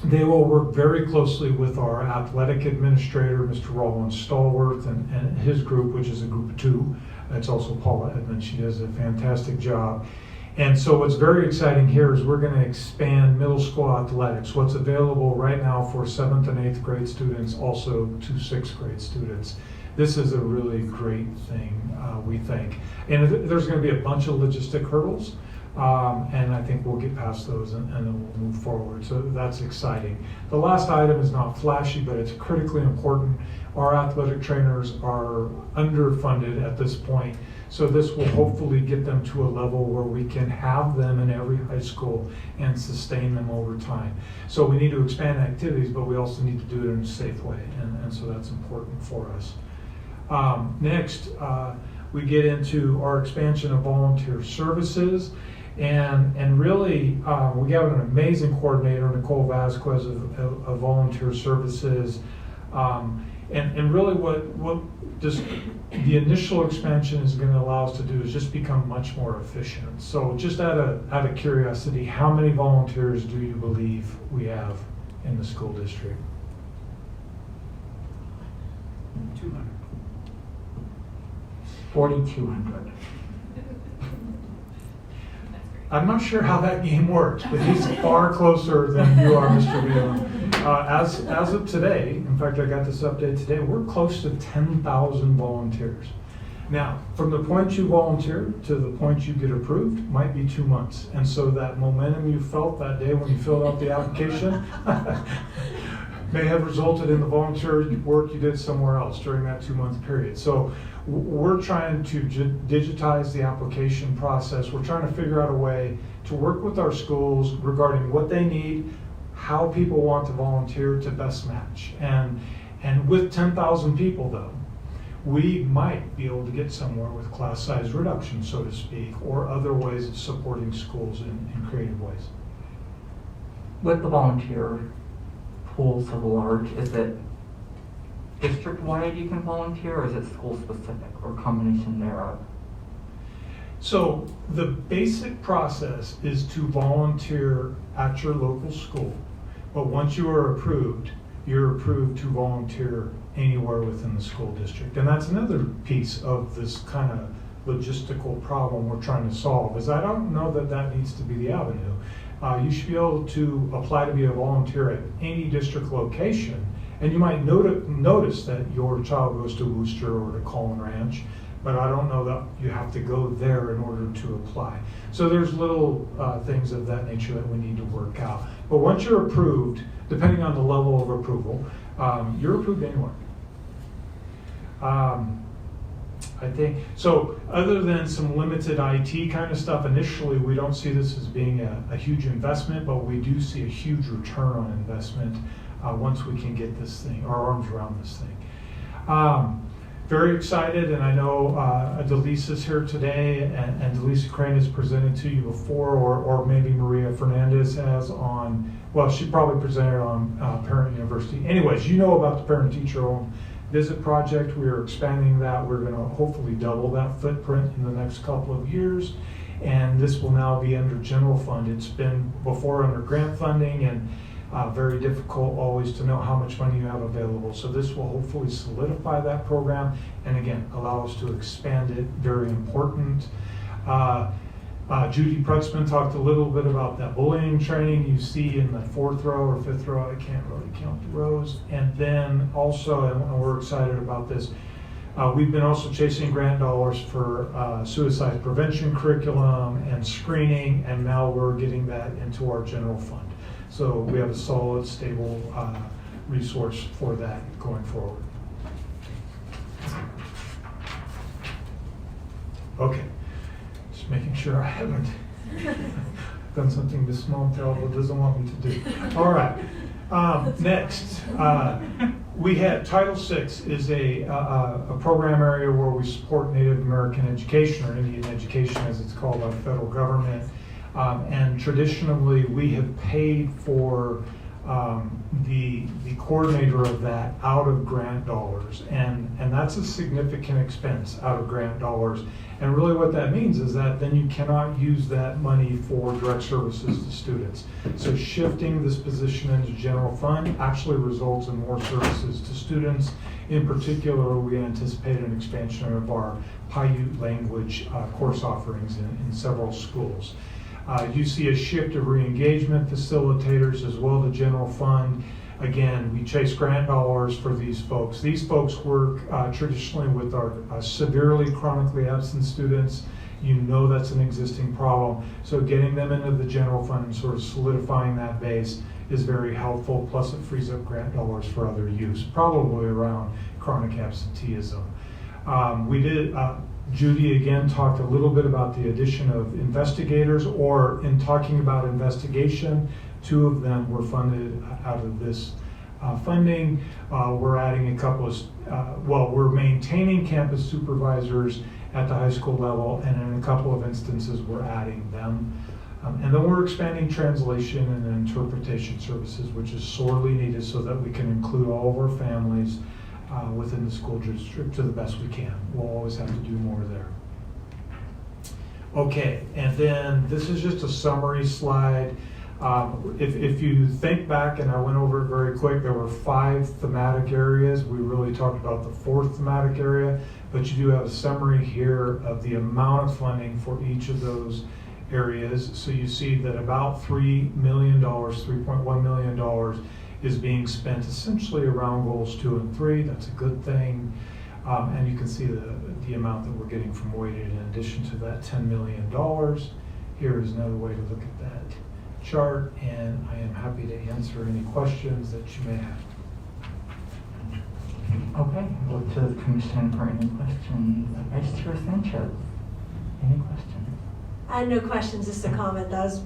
They will work very closely with our athletic administrator, Mr. Roland Stallworth, and his group, which is a group of 2. It's also Paula Edmonds. She does a fantastic job. And so what's very exciting here is we're going to expand middle school athletics. What's available right now for 7th and 8th grade students, also to 6th grade students. This is a really great thing, we think. And there's going to be a bunch of logistic hurdles. And I think we'll get past those and then we'll move forward. So that's exciting. The last item is not flashy, but it's critically important. Our athletic trainers are underfunded at this point. So this will hopefully get them to a level where we can have them in every high school and sustain them over time. So we need to expand activities, but we also need to do it in a safe way. And so that's important for us. Next, we get into our expansion of volunteer services. And really, we have an amazing coordinator, Nicole Vasquez of Volunteer Services. And really what just the initial expansion is going to allow us to do is just become much more efficient. So just out of curiosity, how many volunteers do you believe we have in the school district? 200. 4,200. I'm not sure how that game works, but he's far closer than you are, Mr. Whelan. As of today, in fact, I got this update today, we're close to 10,000 volunteers. Now, from the point you volunteer to the point you get approved might be 2 months. And so that momentum you felt that day when you filled out the application, may have resulted in the volunteer work you did somewhere else during that 2-month period. So we're trying to digitize the application process. We're trying to figure out a way to work with our schools regarding what they need, how people want to volunteer to best match. And with 10,000 people though, we might be able to get somewhere with class size reduction, so to speak, or other ways of supporting schools in creative ways. With the volunteer pool so large, is it district-wide you can volunteer, or is it school-specific, or a combination thereof? So the basic process is to volunteer at your local school, but once you are approved, you're approved to volunteer anywhere within the school district. And that's another piece of this kind of logistical problem we're trying to solve, is I don't know that that needs to be the avenue. You should be able to apply to be a volunteer at any district location, and you might notice that your child goes to Worcester or to Collin Ranch, but I don't know that you have to go there in order to apply. So there's little things of that nature that we need to work out. But once you're approved, depending on the level of approval, you're approved anywhere. I think, so other than some limited IT kind of stuff, initially we don't see this as being a huge investment, but we do see a huge return on investment once we can get this thing, our arms around this thing. Very excited, and I know Delise is here today, and Delisa Crane has presented to you before, or maybe Maria Fernandez has on, well, she probably presented on Parent University. Anyways, you know about the Parent Teacher Owned Visit Project. We are expanding that. We're going to hopefully double that footprint in the next couple of years, and this will now be under general fund. It's been before under grant funding, and very difficult always to know how much money you have available. So this will hopefully solidify that program, and again, allow us to expand it. Very important. Judy Pretzman talked a little bit about that bullying training you see in the 4th row or 5th row. I can't really count the rows. And then also, and we're excited about this, we've been also chasing grant dollars for suicide prevention curriculum and screening, and now we're getting that into our general fund. So we have a solid, stable resource for that going forward. Okay, just making sure I haven't done something Ms. Montalvo doesn't want me to do. All right, next, we have Title VI is a program area where we support Native American education, or Indian education as it's called by the federal government. And traditionally, we have paid for the coordinator of that out of grant dollars, and that's a significant expense out of grant dollars. And really what that means is that then you cannot use that money for direct services to students. So shifting this position into general fund actually results in more services to students. In particular, we anticipate an expansion of our Paiute language course offerings in several schools. You see a shift of re-engagement facilitators as well to general fund. Again, we chase grant dollars for these folks. These folks work traditionally with our severely chronically absent students. You know that's an existing problem. So getting them into the general fund and sort of solidifying that base is very helpful. Plus it frees up grant dollars for other use, probably around chronic absenteeism. Judy again talked a little bit about the addition of investigators, or in talking about investigation, 2 of them were funded out of this funding. We're adding a couple of, we're maintaining campus supervisors at the high school level, and in a couple of instances we're adding them. And then we're expanding translation and interpretation services, which is sorely needed so that we can include all of our families within the school district to the best we can. We'll always have to do more there. Okay, and then this is just a summary slide. If you think back, and I went over it very quick, there were 5 thematic areas. We really talked about the 4th thematic area, but you do have a summary here of the amount of funding for each of those areas. So you see that about $3 million, $3.1 million is being spent essentially around goals 2 and 3. That's a good thing. And you can see the amount that we're getting from weighted in addition to that $10 million. Here is another way to look at that chart, and I am happy to answer any questions that you may have. Okay, look to the commission for any questions. Vice Chair Sanchez, any questions? I had no questions, just a comment. That was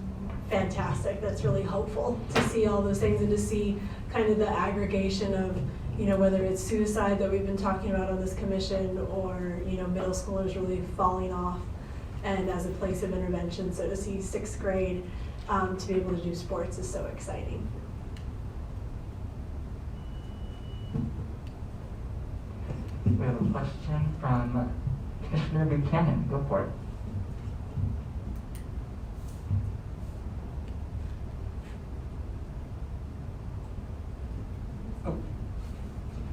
fantastic. That's really hopeful to see all those things and to see kind of the aggregation of, you know, whether it's suicide that we've been talking about on this commission or, you know, middle schoolers really falling off and as a place of intervention. So to see 6th grade to be able to do sports is so exciting. We have a question from Commissioner Buchanan. Go for it.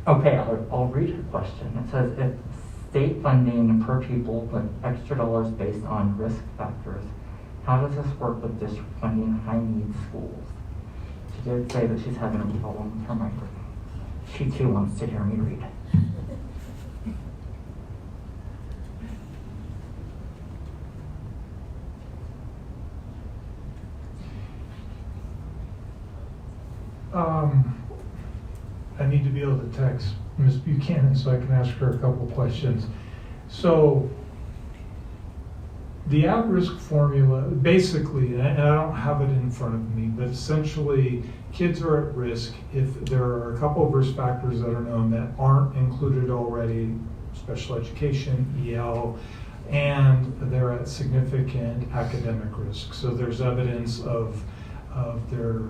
Okay, I'll read her question. It says, if state funding per pupil with extra dollars based on risk factors, how does this work with district funding high-need schools? She did say that she's having a problem with her microphone. She too wants to hear me read. I need to be able to text Ms. Buchanan so I can ask her a couple questions. So the at-risk formula, basically, and I don't have it in front of me, but essentially kids are at risk if there are a couple of risk factors that are known that aren't included already, special education, EL, and they're at significant academic risk. So there's evidence of their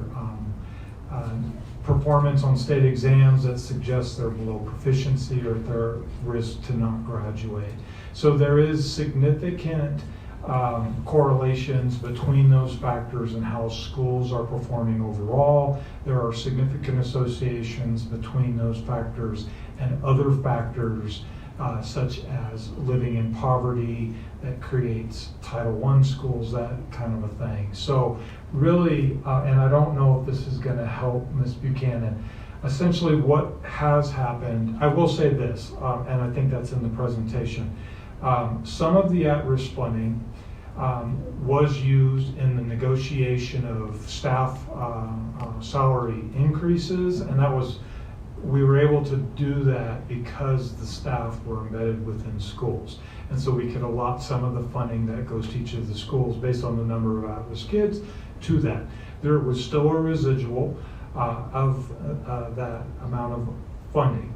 performance on state exams that suggests they're below proficiency or they're at risk to not graduate. So there is significant correlations between those factors and how schools are performing overall. There are significant associations between those factors and other factors such as living in poverty that creates Title I schools, that kind of a thing. So really, and I don't know if this is going to help Ms. Buchanan, essentially what has happened, I will say this, and I think that's in the presentation, some of the at-risk funding was used in the negotiation of staff salary increases, and we were able to do that because the staff were embedded within schools. And so we could allot some of the funding that goes to each of the schools based on the number of at-risk kids to that. There was still a residual of that amount of funding.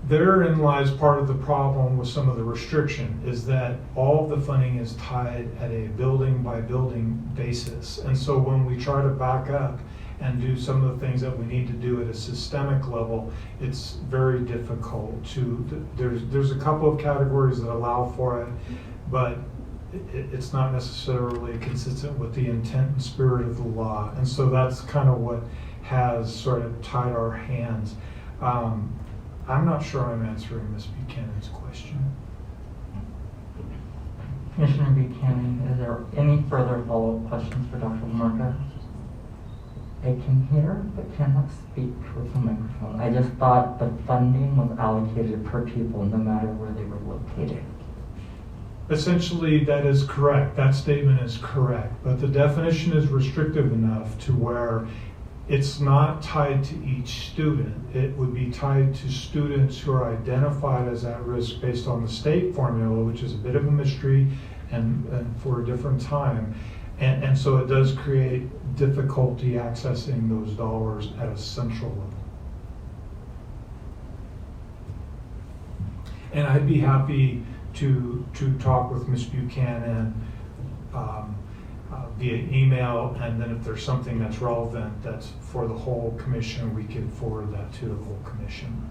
Therein lies part of the problem with some of the restriction, is that all of the funding is tied at a building by building basis. And so when we try to back up and do some of the things that we need to do at a systemic level, it's very difficult to, there's a couple of categories that allow for it, but it's not necessarily consistent with the intent and spirit of the law. And so that's kind of what has sort of tied our hands. I'm not sure I'm answering Ms. Buchanan's question. Commissioner Buchanan, is there any further follow-up questions for Dr. LaMarca? I can hear, but cannot speak with the microphone. I just thought the funding was allocated per pupil no matter where they were located. Essentially, that is correct. That statement is correct. But the definition is restrictive enough to where it's not tied to each student. It would be tied to students who are identified as at risk based on the state formula, which is a bit of a mystery and for a different time. And so it does create difficulty accessing those dollars at a central level. And I'd be happy to talk with Ms. Buchanan via email, and then if there's something that's relevant that's for the whole commission, we can forward that to the whole commission.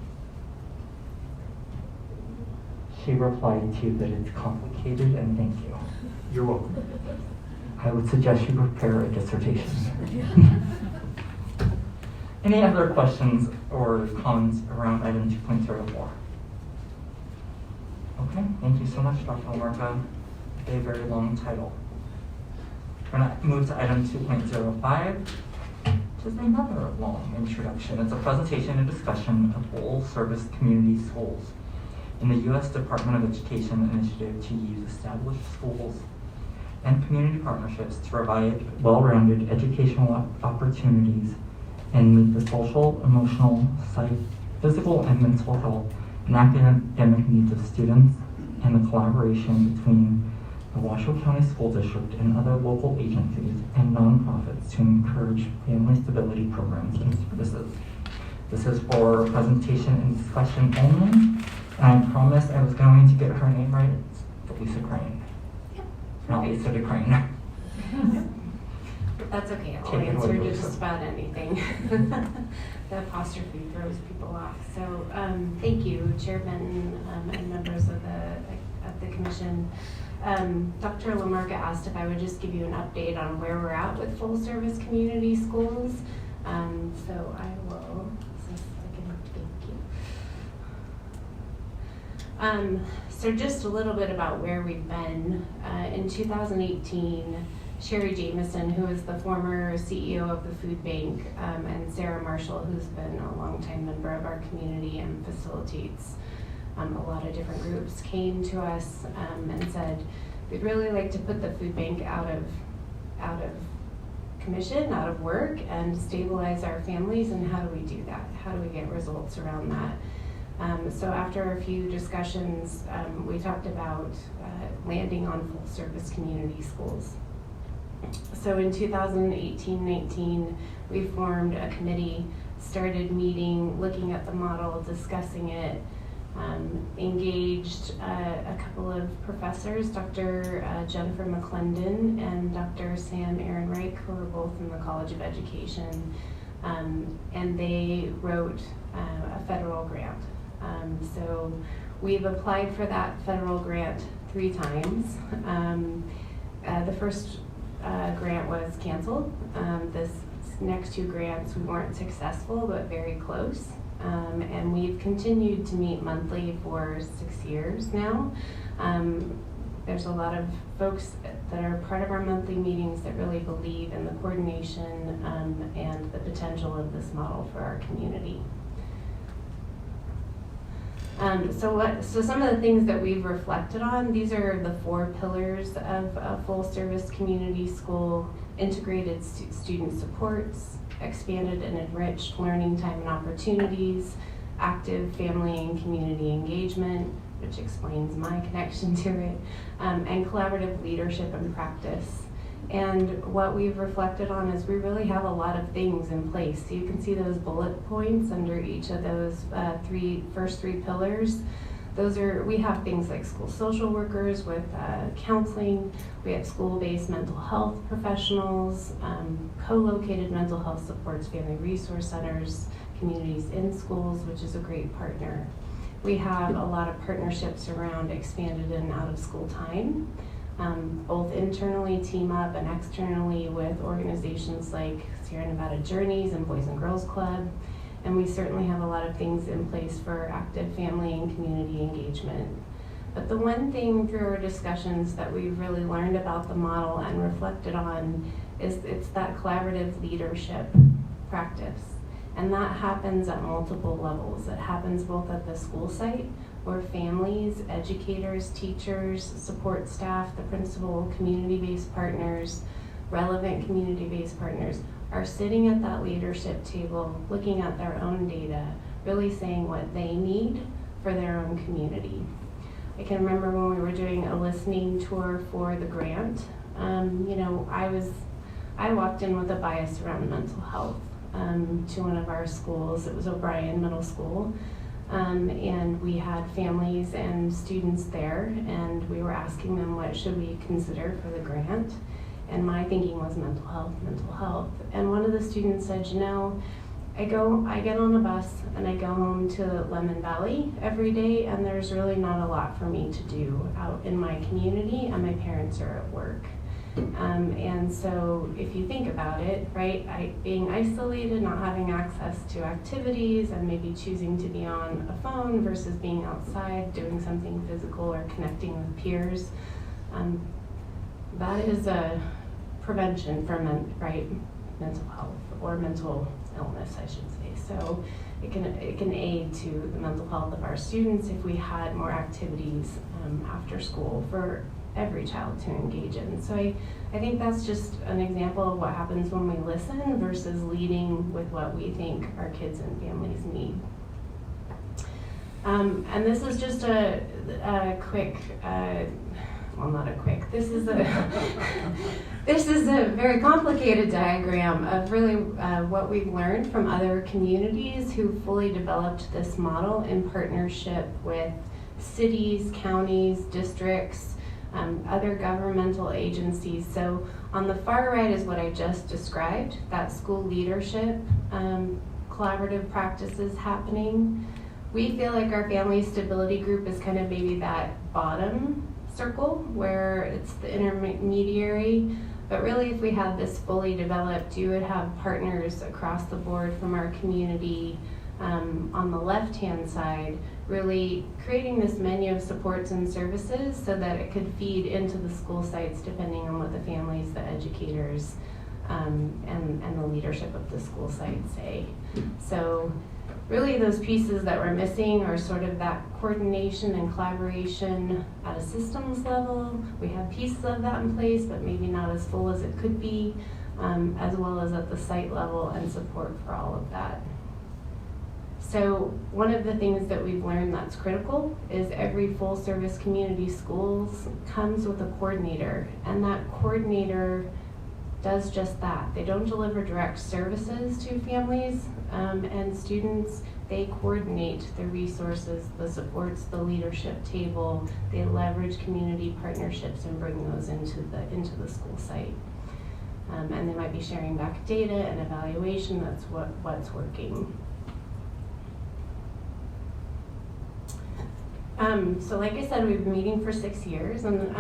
She replied to you that it's complicated, and thank you. You're welcome. I would suggest you prepare a dissertation. Any other questions or comments around item 2.04? Okay, thank you so much, Dr. LaMarca. A very long title. We're going to move to item 2.05, which is another long introduction. It's a presentation and discussion of full-service community schools in the U.S. Department of Education initiative to use established schools and community partnerships to provide well-rounded educational opportunities and meet the social, emotional, physical, and mental health and academic needs of students, and the collaboration between the Washoe County School District and other local agencies and nonprofits to encourage family stability programs and services. This is for presentation and discussion only, and I promised I was going to get her name right. It's Lisa Crane. Not Lisa DeCrane. That's okay, I'll Take it answer away, to Lisa. just about anything. The apostrophe throws people off. So, thank you, Chairman, and members of the commission. Dr. Lamarca asked if I would just give you an update on where we're at with full service community schools. So I will, just a second, thank you. So just a little bit about where we've been. In 2018, Sherry Jameson, who is the former CEO of the food bank, and Sarah Marshall, who's been a longtime member of our community and facilitates a lot of different groups, came to us and said, we'd really like to put the food bank out of commission, out of work, and stabilize our families. And how do we do that? How do we get results around that? So after a few discussions, we talked about landing on full service community schools. So in 2018-19, we formed a committee, started meeting, looking at the model, discussing it, engaged a couple of professors, Dr. Jennifer McClendon and Dr. Sam Ehrenreich, who are both in the College of Education, and they wrote a federal grant. So we've applied for that federal grant 3 times. The first grant was canceled. This next 2 grants, we weren't successful, but very close. And we've continued to meet monthly for 6 years now. There's a lot of folks that are part of our monthly meetings that really believe in the coordination and the potential of this model for our community. So some of the things that we've reflected on, these are the 4 pillars of a full service community school: integrated student supports, expanded and enriched learning time and opportunities, active family and community engagement, which explains my connection to it, and collaborative leadership and practice. And what we've reflected on is we really have a lot of things in place. So you can see those bullet points under each of those first three pillars. We have things like school social workers with counseling. We have school-based mental health professionals, co-located mental health supports, family resource centers, communities in schools, which is a great partner. We have a lot of partnerships around expanded and out of school time, both internally team up and externally with organizations like Sierra Nevada Journeys and Boys and Girls Club. And we certainly have a lot of things in place for active family and community engagement. But the one thing through our discussions that we've really learned about the model and reflected on is it's that collaborative leadership practice. And that happens at multiple levels. It happens both at the school site, where families, educators, teachers, support staff, the principal, community-based partners, relevant community-based partners are sitting at that leadership table, looking at their own data, really saying what they need for their own community. I can remember when we were doing a listening tour for the grant, I walked in with a bias around mental health to one of our schools. It was O'Brien Middle School. And we had families and students there, and we were asking them what should we consider for the grant. And my thinking was mental health. And one of the students said, I get on a bus and I go home to Lemon Valley every day, and there's really not a lot for me to do out in my community, and my parents are at work. And so if you think about it, right, being isolated, not having access to activities, and maybe choosing to be on a phone versus being outside, doing something physical or connecting with peers, that is a prevention for mental health or mental illness, I should say. So it can aid to the mental health of our students if we had more activities after school for every child to engage in. So I think that's just an example of what happens when we listen versus leading with what we think our kids and families need. And this is just a quick, well, not a quick, this is a very complicated diagram of really what we've learned from other communities who fully developed this model in partnership with cities, counties, districts, other governmental agencies. So on the far right is what I just described, that school leadership, collaborative practices happening. We feel like our family stability group is kind of maybe that bottom circle where it's the intermediary. But really, if we had this fully developed, you would have partners across the board from our community on the left-hand side, really creating this menu of supports and services so that it could feed into the school sites depending on what the families, the educators, and the leadership of the school site say. So really those pieces that we're missing are sort of that coordination and collaboration at a systems level. We have pieces of that in place, but maybe not as full as it could be, as well as at the site level and support for all of that. So one of the things that we've learned that's critical is every full service community schools comes with a coordinator, and that coordinator does just that. They don't deliver direct services to families and students. They coordinate the resources, the supports, the leadership table. They leverage community partnerships and bring those into the school site. And they might be sharing back data and evaluation. That's what's working. So like I said, we've been meeting for 6 years and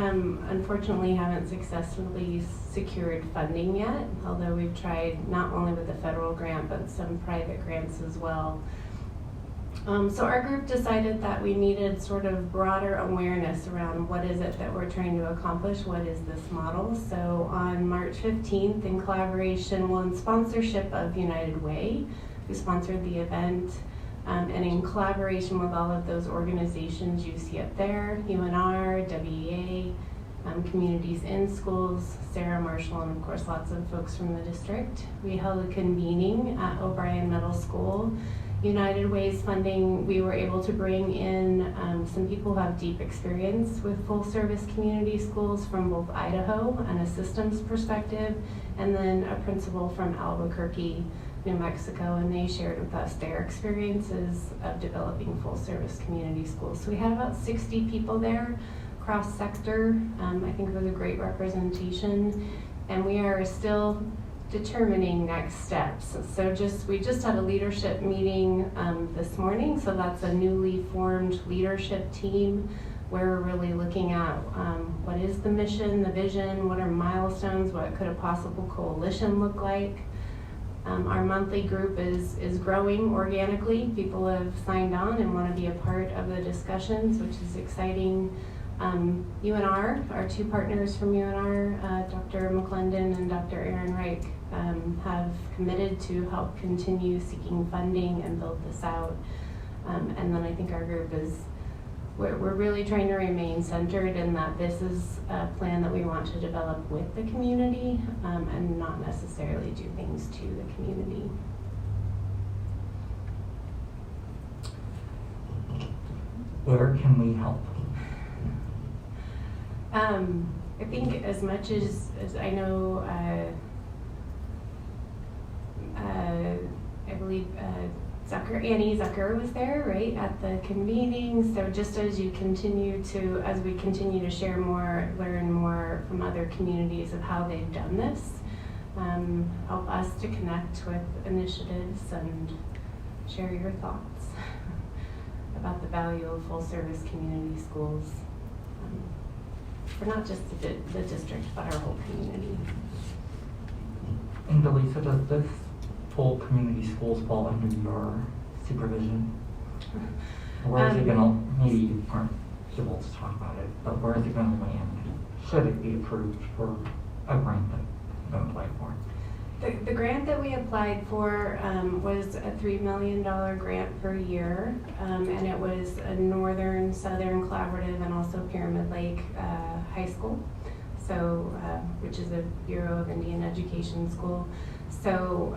unfortunately haven't successfully secured funding yet, although we've tried not only with the federal grant, but some private grants as well. So our group decided that we needed sort of broader awareness around what is it that we're trying to accomplish, what is this model. So on March 15th, in collaboration, well, in sponsorship of United Way, who sponsored the event, and in collaboration with all of those organizations you see up there, UNR, WEA, Communities in Schools, Sarah Marshall, and of course lots of folks from the district. We held a convening at O'Brien Middle School. United Way's funding, we were able to bring in some people who have deep experience with full service community schools from both Idaho and a systems perspective, and then a principal from Albuquerque, New Mexico, and they shared with us their experiences of developing full service community schools. So we had about 60 people there, cross sector. I think it was a great representation, and we are still determining next steps. So we just had a leadership meeting this morning, so that's a newly formed leadership team where we're really looking at what is the mission, the vision, what are milestones, what could a possible coalition look like. Our monthly group is growing organically. People have signed on and want to be a part of the discussions, which is exciting. UNR, our two partners from UNR, Dr. McClendon and Dr. Aaron Reich, have committed to help continue seeking funding and build this out. And then I think our group we're really trying to remain centered in that this is a plan that we want to develop with the community and not necessarily do things to the community. Where can we help? I think as much as I know, I believe Annie Zucker was there, right, at the convening. So just as we continue to share more, learn more from other communities of how they've done this, help us to connect with initiatives and share your thoughts about the value of full service community schools for not just the district, but our whole community. And Delisa, does this full community schools fall under your supervision? Where is it gonna, maybe you aren't able to talk about it, but where is it gonna land? Should it be approved for a grant that you're gonna apply for? The grant that we applied for was a $3 million grant per year, and it was a Northern Southern Collaborative and also Pyramid Lake High School, so which is a Bureau of Indian Education school. So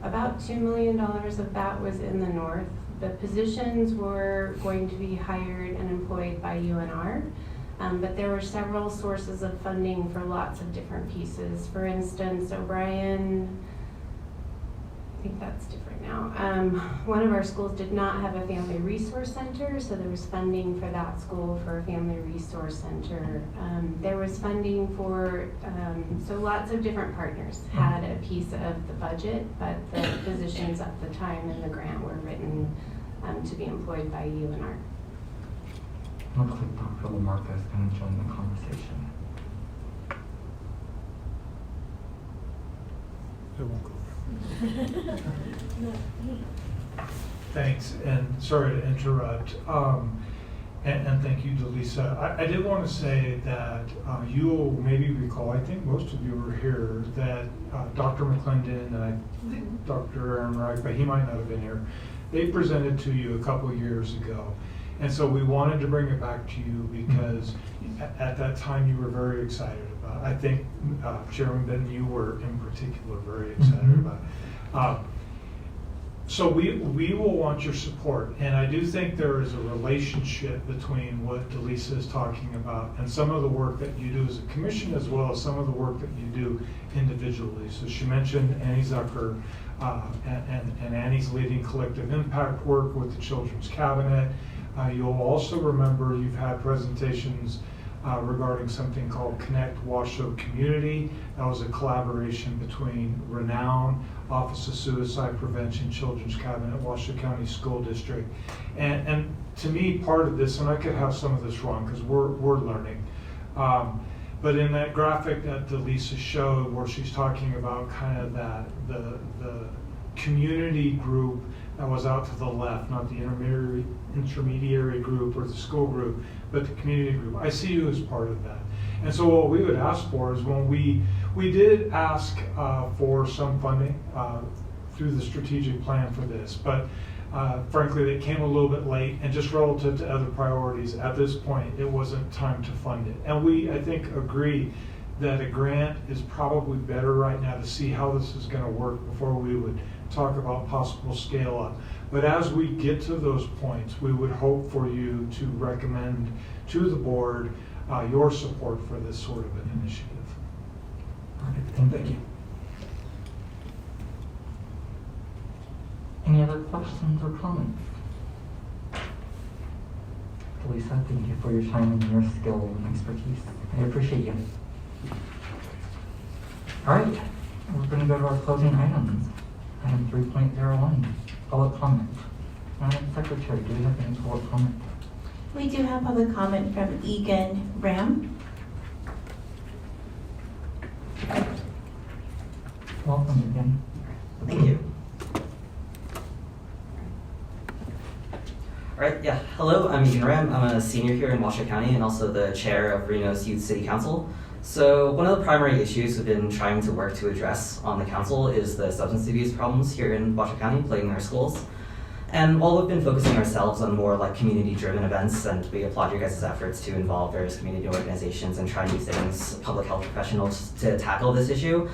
about $2 million of that was in the north. The positions were going to be hired and employed by UNR. But there were several sources of funding for lots of different pieces. For instance, O'Brien, I think that's different now. One of our schools did not have a family resource center, so there was funding for that school for a family resource center. There was funding for, so lots of different partners had a piece of the budget, but the positions at the time in the grant were written to be employed by UNR. Looks like Dr. Lamarca is going to join the conversation. It won't go. Thanks, and sorry to interrupt. And thank you, Delisa. I did want to say that you'll maybe recall, I think most of you were here, that Dr. McClendon and I think Dr. Ehrenreich, but he might not have been here, they presented to you a couple years ago. And so we wanted to bring it back to you because at that time you were very excited about it. I think Chairman Benton, you were in particular very excited about it. So we will want your support, and I do think there is a relationship between what Delisa is talking about and some of the work that you do as a commission, as well as some of the work that you do individually. So she mentioned Annie Zucker, and Annie's leading collective impact work with the Children's Cabinet. You'll also remember you've had presentations regarding something called Connect Washoe Community. That was a collaboration between Renown, Office of Suicide Prevention, Children's Cabinet, Washoe County School District. And to me, part of this, and I could have some of this wrong because we're learning, but in that graphic that Delisa showed where she's talking about kind of that, the community group that was out to the left, not the intermediary group or the school group, but the community group. I see you as part of that. And so what we would ask for is when we did ask for some funding through the strategic plan for this, but frankly, it came a little bit late, and just relative to other priorities, at this point, it wasn't time to fund it. And we, I think, agree that a grant is probably better right now to see how this is going to work before we would talk about possible scale up. But as we get to those points, we would hope for you to recommend to the board your support for this sort of an initiative. All right, thank you. Any other questions or comments? Delisa, thank you for your time and your skill and expertise. I appreciate you. All right, we're going to go to our closing items. Item 3.01, public comment. Madam Secretary, do we have any public comment? We do have public comment from Egan Ram. Welcome again. Thank you. All right, yeah. Hello, I'm Egan Ram. I'm a senior here in Washoe County and also the chair of Reno's Youth City Council. So one of the primary issues we've been trying to work to address on the council is the substance abuse problems here in Washoe County plaguing our schools. And while we've been focusing ourselves on more like community-driven events, and we applaud your guys' efforts to involve various community organizations and try new things, public health professionals, to tackle this issue,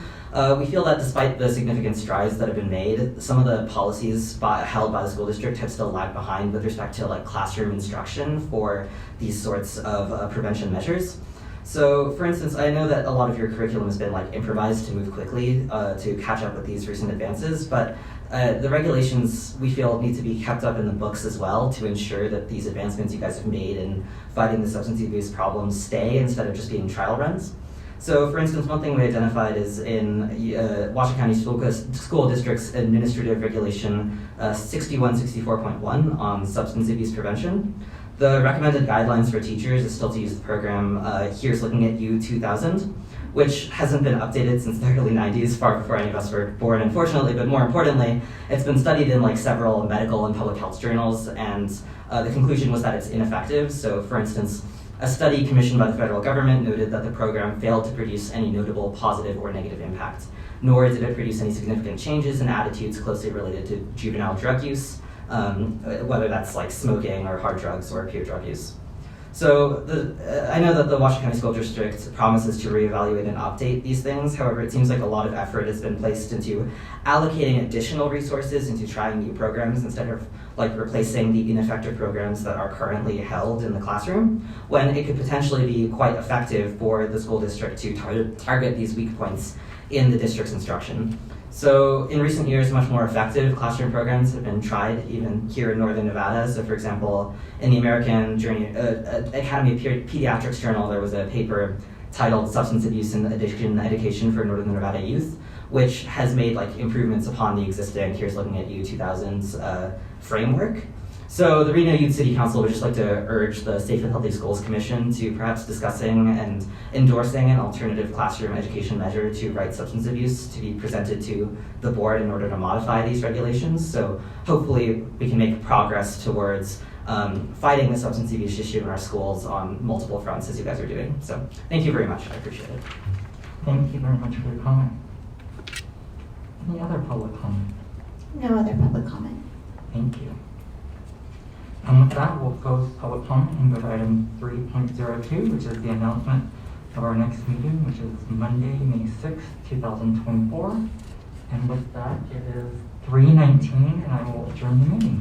we feel that despite the significant strides that have been made, some of the policies held by the school district have still lagged behind with respect to like classroom instruction for these sorts of prevention measures. So, for instance, I know that a lot of your curriculum has been like improvised to move quickly to catch up with these recent advances, but the regulations we feel need to be kept up in the books as well to ensure that these advancements you guys have made in fighting the substance abuse problems stay instead of just being trial runs. So, for instance, one thing we identified is in Washoe County School District's Administrative Regulation 6164.1 on substance abuse prevention. The recommended guidelines for teachers is still to use the program Here's Looking at You 2000, which hasn't been updated since the early 90s, far before any of us were born, unfortunately, but more importantly, it's been studied in like several medical and public health journals, and the conclusion was that it's ineffective. So, for instance, A study commissioned by the federal government noted that the program failed to produce any notable positive or negative impact, nor did it produce any significant changes in attitudes closely related to juvenile drug use, whether that's like smoking or hard drugs or peer drug use. So I know that the Washoe County School District promises to reevaluate and update these things. However, it seems like a lot of effort has been placed into allocating additional resources into trying new programs instead of like replacing the ineffective programs that are currently held in the classroom, when it could potentially be quite effective for the school district to target these weak points in the district's instruction. So in recent years, much more effective classroom programs have been tried even here in Northern Nevada. So for example, in the American Academy of Pediatrics Journal, there was a paper titled Substance Abuse and Addiction Education for Northern Nevada Youth, which has made like improvements upon the existing Here's Looking at You 2000s framework. So the Reno Youth City Council would just like to urge the Safe and Healthy Schools Commission to perhaps discussing and endorsing an alternative classroom education measure to right substance abuse to be presented to the board in order to modify these regulations. So hopefully we can make progress towards fighting the substance abuse issue in our schools on multiple fronts as you guys are doing. So thank you very much, I appreciate it. Thank you very much for your comment. Any other public comment? No other public comment. Thank you. And with that, we'll close public comment and go to item 3.02, which is the announcement of our next meeting, which is Monday, May 6th, 2024. And with that, it is 3:19, and I will adjourn the meeting.